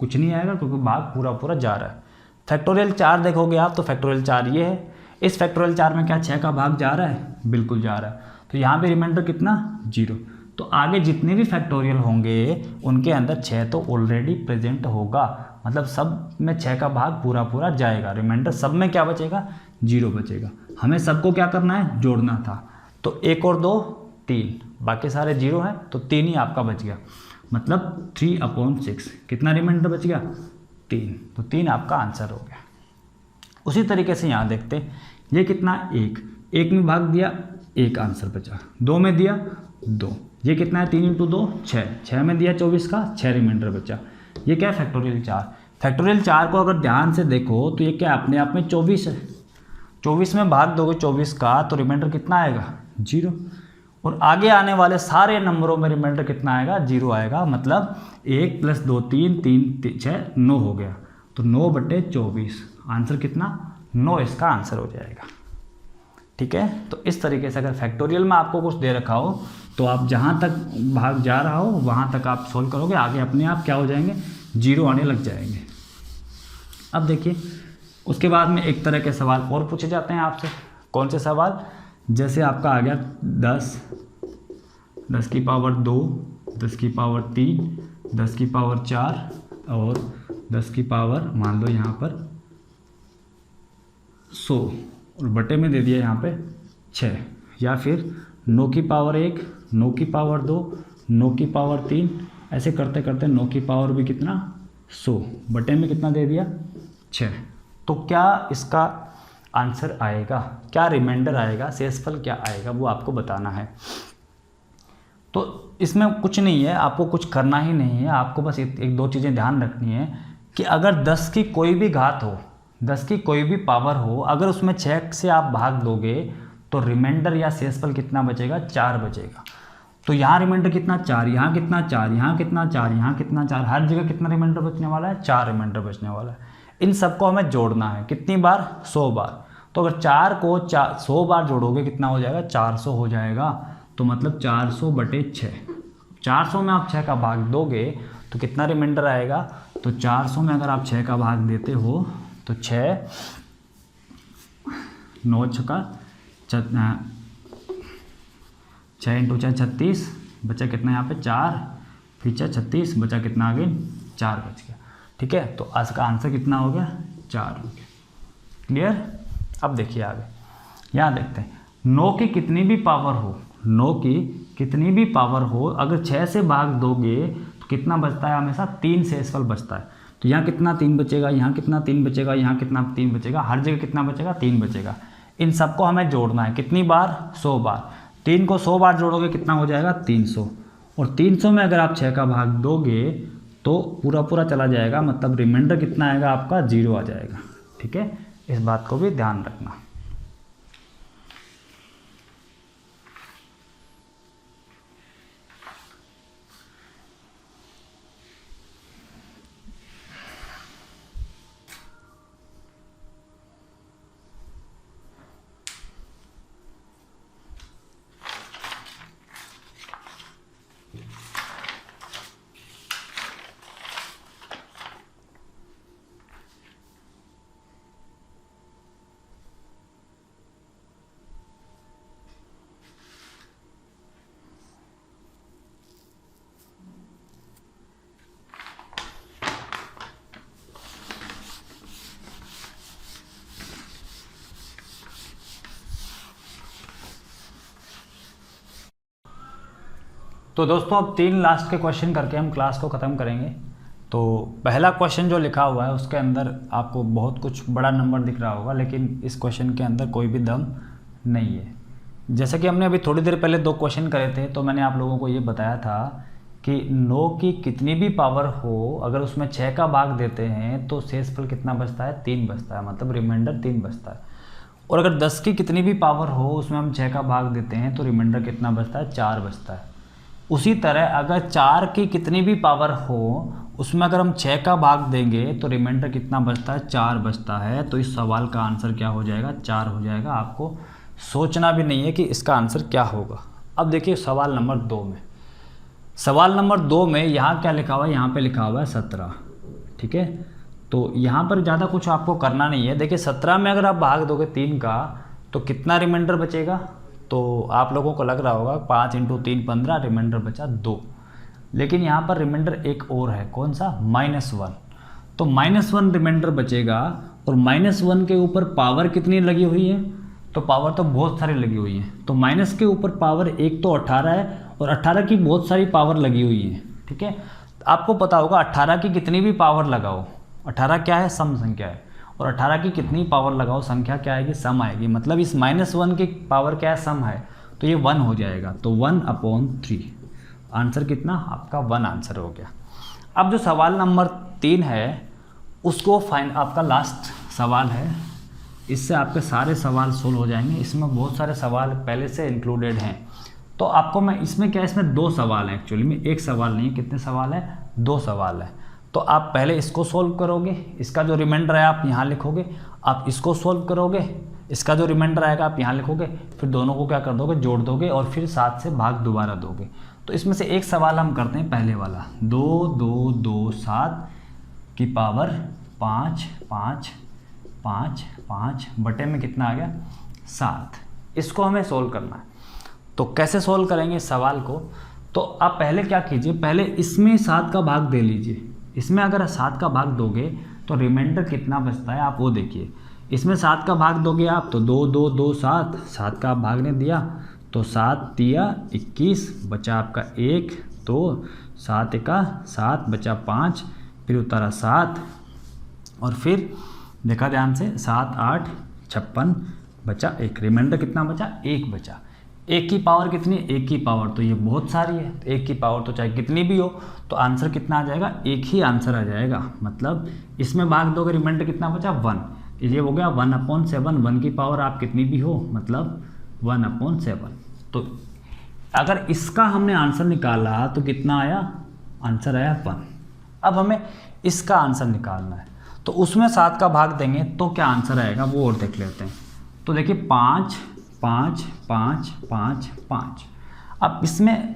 कुछ नहीं आएगा क्योंकि भाग पूरा पूरा जा रहा है। फैक्टोरियल 4 देखोगे आप तो फैक्टोरियल 4 ये है, इस फैक्टोरियल 4 में क्या 6 का भाग जा रहा है, बिल्कुल जा रहा है। तो यहाँ पे रिमाइंडर कितना 0। तो आगे जितने भी फैक्टोरियल होंगे उनके अंदर 6 तो ऑलरेडी प्रेजेंट होगा, मतलब सब में 6 का भाग पूरा पूरा जाएगा, रिमाइंडर सब में क्या बचेगा 0 बचेगा। हमें सबको क्या करना है, जोड़ना था। तो 1 और 2 3, बाकी सारे 0 हैं, तो 3 ही आपका बच गया, मतलब 3/6। कितना रिमाइंडर बच गया 3, तो 3 आपका आंसर हो गया। उसी तरीके से यहाँ देखते हैं, ये कितना 1 में भाग दिया 1 आंसर बचा, 2 में दिया 2, ये कितना है 3 × 2 6 में दिया 24 का 6 रिमाइंडर बचा। ये क्या है फैक्टोरियल 4। फैक्टोरियल 4 को अगर ध्यान से देखो तो ये क्या अपने आप में 24 है, 24 में भाग दोगे 24 का तो रिमाइंडर कितना आएगा 0। और आगे आने वाले सारे नंबरों में रिमाइंडर कितना आएगा 0 आएगा, मतलब 1 + 2 3 3 6 9 हो गया। तो 9/24 आंसर कितना 9 इसका आंसर हो जाएगा, ठीक है। तो इस तरीके से अगर फैक्टोरियल में आपको कुछ दे रखा हो तो आप जहाँ तक भाग जा रहा हो वहाँ तक आप सोल्व करोगे, आगे अपने आप क्या हो जाएंगे 0 आने लग जाएंगे। अब देखिए उसके बाद में एक तरह के सवाल और पूछे जाते हैं आपसे। कौन से सवाल, जैसे आपका आ गया 10 की पावर 2, 10 की पावर 3, 10 की पावर 4 और 10 की पावर मान लो यहाँ पर 100 और बटे में दे दिया यहाँ पे 6, या फिर 9 की पावर 1, 9 की पावर 2, 9 की पावर 3, ऐसे करते करते 9 की पावर भी कितना 100, बटे में कितना दे दिया 6। तो क्या इसका आंसर आएगा, क्या रिमाइंडर आएगा, शेषफल क्या आएगा, वो आपको बताना है। तो इसमें कुछ नहीं है, आपको कुछ करना ही नहीं है, आपको बस एक दो चीज़ें ध्यान रखनी है कि अगर 10 की कोई भी घात हो, 10 की कोई भी पावर हो, अगर उसमें 6 से आप भाग दोगे तो रिमाइंडर या शेषफल कितना बचेगा 4 बचेगा। तो यहाँ रिमाइंडर कितना 4, यहाँ कितना 4, यहाँ कितना 4, यहाँ कितना 4, हर जगह कितना रिमाइंडर बचने वाला है 4 रिमाइंडर बचने वाला है। इन सबको हमें जोड़ना है, कितनी बार 100 बार। तो अगर 4 को 100 बार जोड़ोगे कितना हो जाएगा 400 हो जाएगा। तो मतलब 400/6, 400 में आप 6 का भाग दोगे तो कितना रिमाइंडर आएगा। तो 400 में अगर आप 6 का भाग देते हो तो 6 9 छक्का 6 × 6 36, बचा कितना यहाँ पे 4, फिर 36 बचा कितना आगे 4 बच गया, ठीक है। तो आज का आंसर कितना हो गया 4 हो गया। क्लियर। अब देखिए आगे, यहाँ देखते हैं 9 की कितनी भी पावर हो, 9 की कितनी भी पावर हो, अगर 6 से भाग दोगे तो कितना बचता है हमेशा 3 शेषफल बचता है। तो यहाँ कितना 3 बचेगा, यहाँ कितना 3 बचेगा, यहाँ कितना 3 बचेगा, हर जगह कितना बचेगा 3 बचेगा। इन सबको हमें जोड़ना है, कितनी बार 100 बार। 3 को 100 बार जोड़ोगे कितना हो जाएगा 300, और 300 में अगर आप 6 का भाग दोगे तो पूरा पूरा चला जाएगा, मतलब रिमाइंडर कितना आएगा आपका 0 आ जाएगा, ठीक है। इस बात को भी ध्यान रखना। तो दोस्तों अब 3 लास्ट के क्वेश्चन करके हम क्लास को ख़त्म करेंगे। तो पहला क्वेश्चन जो लिखा हुआ है उसके अंदर आपको बहुत कुछ बड़ा नंबर दिख रहा होगा, लेकिन इस क्वेश्चन के अंदर कोई भी दम नहीं है। जैसे कि हमने अभी थोड़ी देर पहले 2 क्वेश्चन करे थे, तो मैंने आप लोगों को ये बताया था कि 9 की कितनी भी पावर हो, अगर उसमें 6 का भाग देते हैं तो शेषफल कितना बचता है, 3 बचता है, मतलब रिमाइंडर 3 बचता है। और अगर 10 की कितनी भी पावर हो, उसमें हम 6 का भाग देते हैं तो रिमाइंडर कितना बचता है, 4 बचता है। उसी तरह अगर 4 की कितनी भी पावर हो, उसमें अगर हम 6 का भाग देंगे तो रिमाइंडर कितना बचता है, 4 बचता है। तो इस सवाल का आंसर क्या हो जाएगा, 4 हो जाएगा। आपको सोचना भी नहीं है कि इसका आंसर क्या होगा। अब देखिए सवाल नंबर 2 में, सवाल नंबर 2 में यहाँ क्या लिखा हुआ है, यहाँ पे लिखा हुआ है 17, ठीक है। तो यहाँ पर ज़्यादा कुछ आपको करना नहीं है। देखिए 17 में अगर आप भाग दोगे 3 का तो कितना रिमाइंडर बचेगा, तो आप लोगों को लग रहा होगा 5 × 3 15, रिमाइंडर बचा 2। लेकिन यहाँ पर रिमाइंडर एक और है, कौन सा, -1। तो -1 रिमाइंडर बचेगा और -1 के ऊपर पावर कितनी लगी हुई है, तो पावर तो बहुत सारी लगी हुई है। तो माइनस के ऊपर पावर एक तो 18 है और 18 की बहुत सारी पावर लगी हुई है, ठीक है। आपको पता होगा 18 की कितनी भी पावर लगाओ, 18 क्या है, सम संख्या है, और 18 की कितनी पावर लगाओ संख्या क्या आएगी, सम आएगी। मतलब इस -1 की पावर क्या है, सम है, तो ये 1 हो जाएगा। तो 1/3 आंसर कितना आपका 1 आंसर हो गया। अब जो सवाल नंबर 3 है उसको आपका लास्ट सवाल है, इससे आपके सारे सवाल सोल्व हो जाएंगे। इसमें बहुत सारे सवाल पहले से इंक्लूडेड हैं। तो आपको मैं इसमें क्या है, इसमें 2 सवाल हैं एक्चुअली में, एक सवाल नहीं है। कितने सवाल है, 2 सवाल है। तो आप पहले इसको सोल्व करोगे, इसका जो रिमाइंडर है आप यहाँ लिखोगे, आप इसको सोल्व करोगे, इसका जो रिमाइंडर आएगा आप यहाँ लिखोगे, फिर दोनों को क्या कर दोगे, जोड़ दोगे और फिर 7 से भाग दोबारा दोगे। तो इसमें से एक सवाल हम करते हैं पहले वाला, 2 2 2 7 की पावर 5 5 5 5 बटे में कितना आ गया, 7। इसको हमें सोल्व करना है। तो कैसे सोल्व करेंगे इस सवाल को, तो आप पहले क्या कीजिए, पहले इसमें 7 का भाग दे लीजिए। इसमें अगर 7 का भाग दोगे तो रिमाइंडर कितना बचता है आप वो देखिए। इसमें 7 का भाग दोगे आप तो 2 2 2 7, 7 का भाग ने दिया तो 7 तिया 21, बचा आपका 1, तो 7 एका 7, बचा 5, फिर उतारा 7 और फिर देखा ध्यान से 7 8 56, बचा 1, रिमाइंडर कितना बचा, 1 बचा। 1 की पावर कितनी, 1 की पावर तो ये बहुत सारी है, 1 की पावर तो चाहे कितनी भी हो, तो आंसर कितना आ जाएगा, 1 ही आंसर आ जाएगा। मतलब इसमें भाग दोगे रिमाइंडर कितना बचा, 1, ये हो गया 1/7। 1 की पावर आप कितनी भी हो, मतलब 1/7। तो अगर इसका हमने आंसर निकाला तो कितना आया, आंसर आया 1। अब हमें इसका आंसर निकालना है, तो उसमें 7 का भाग देंगे तो क्या आंसर आएगा वो और देख लेते हैं। तो देखिए 5 5 5 5 5, अब इसमें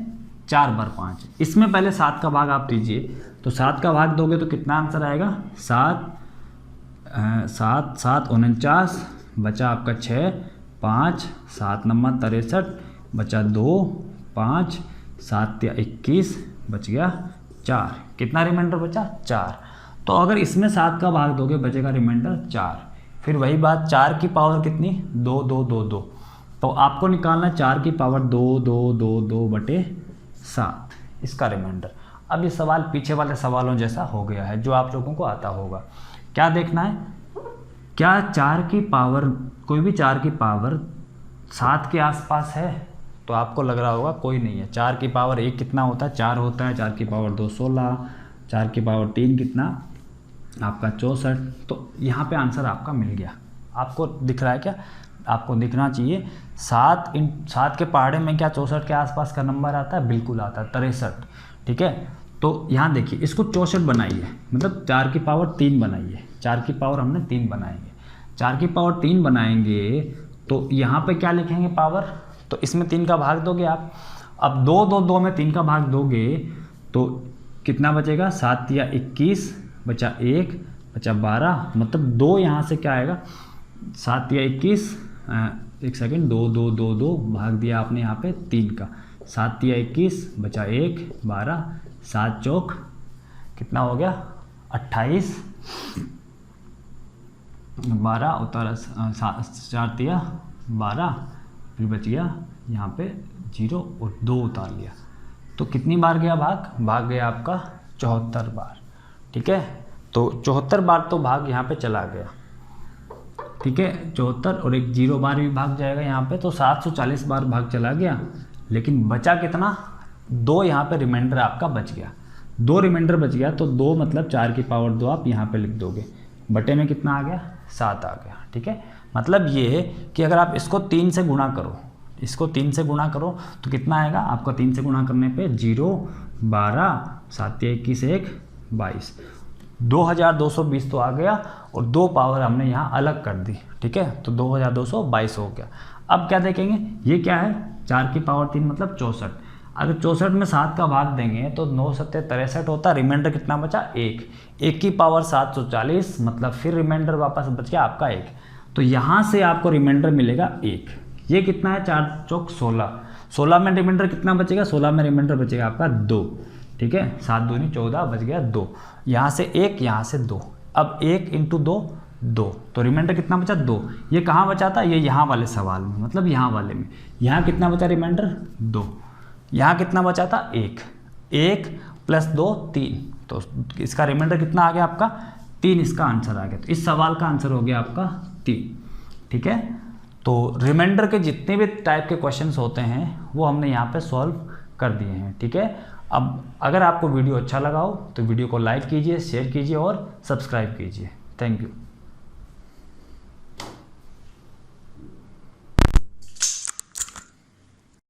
4 बार 5, इसमें पहले 7 का भाग आप दीजिए। तो 7 का भाग दोगे तो कितना आंसर आएगा, 7 7 7 49, बचा आपका 6, 5 7 9 63, बचा 2 5, 7 या 21, बच गया 4। कितना रिमाइंडर बचा, 4। तो अगर इसमें 7 का भाग दोगे बचेगा रिमाइंडर 4। फिर वही बात, 4 की पावर कितनी, 2 2 2 2, तो आपको निकालना 4 की पावर 2 2 2 2 बटे 7, इसका रिमाइंडर। अब ये सवाल पीछे वाले सवालों जैसा हो गया है जो आप लोगों को आता होगा। क्या देखना है, क्या 4 की पावर, कोई भी 4 की पावर 7 के आसपास है, तो आपको लग रहा होगा कोई नहीं है। 4 की पावर 1 कितना होता है, 4 होता है। 4 की पावर 2 16, 4 की पावर 3 कितना आपका 64। तो यहाँ पे आंसर आपका मिल गया। आपको दिख रहा है क्या, आपको दिखना चाहिए। 7 के पहाड़े में क्या 64 के आसपास का नंबर आता है, बिल्कुल आता है 63, ठीक है। तो यहाँ देखिए इसको 64 बनाइए, मतलब 4 की पावर 3 बनाइए। 4 की पावर हमने 3 बनाएंगे, 4 की पावर 3 बनाएंगे तो यहाँ पे क्या लिखेंगे पावर, तो इसमें 3 का भाग दोगे आप। अब 2 2 2 में 3 का भाग दोगे तो कितना बचेगा, 7 या 21, बचा 1, बचा 12, मतलब 2 यहाँ से क्या आएगा, 7 या 21, एक सेकेंड, 2 2 2 2 भाग दिया आपने यहाँ पे 3 का, 7 या 21, बचा 1, 12, 7 चौक कितना हो गया 28, 12 उतारा 4 दिया 12, फिर बच गया यहाँ पे 0 और 2 उतार लिया। तो कितनी बार गया भाग गया आपका 74 बार। ठीक है, तो 74 बार तो भाग यहाँ पे चला गया। ठीक है, 74 और एक 0 बार भी भाग जाएगा यहाँ पे, तो 740 बार भाग चला गया। लेकिन बचा कितना, 2 यहाँ पे रिमाइंडर आपका बच गया। 2 रिमाइंडर बच गया तो 2 मतलब 4 की पावर 2 आप यहाँ पे लिख दोगे, बटे में कितना आ गया, 7 आ गया। ठीक है, मतलब ये कि अगर आप इसको 3 से गुणा करो, इसको 3 से गुणा करो तो कितना आएगा आपका, 3 से गुणा करने पे 0, 12, 7 या 21, 1, 22, 2220 तो आ गया और 2 पावर हमने यहाँ अलग कर दी। ठीक है, तो 2222 हो गया। अब क्या देखेंगे, ये क्या है, 4 की पावर 3 मतलब 64। अगर 64 में 7 का भाग देंगे तो 9 7 63 होता, रिमाइंडर कितना बचा, 1 की पावर 740 मतलब फिर रिमाइंडर वापस बच गया आपका 1। तो यहाँ से आपको रिमाइंडर मिलेगा 1। ये कितना है, 4 चौक 16, 16 में रिमाइंडर कितना बचेगा, 16 में रिमाइंडर बचेगा आपका 2। ठीक है, 7 दूनी 14 बच गया 2, यहाँ से 1, यहाँ से 2। अब 1 इंटू 2 2, तो रिमाइंडर कितना बचा, 2। ये कहाँ बचा था, ये यहाँ वाले सवाल में, मतलब यहाँ वाले में। यहाँ कितना बचा रिमाइंडर, 2। यहाँ कितना बचा था, 1 प्लस 2 3, तो इसका रिमाइंडर कितना आ गया आपका, 3 इसका आंसर आ गया। तो इस सवाल का आंसर हो गया आपका 3। ठीक है, तो रिमाइंडर के जितने भी टाइप के क्वेश्चंस होते हैं वो हमने यहाँ पे सॉल्व कर दिए हैं। ठीक है, अब अगर आपको वीडियो अच्छा लगा हो तो वीडियो को लाइक कीजिए, शेयर कीजिए और सब्सक्राइब कीजिए। Thank you.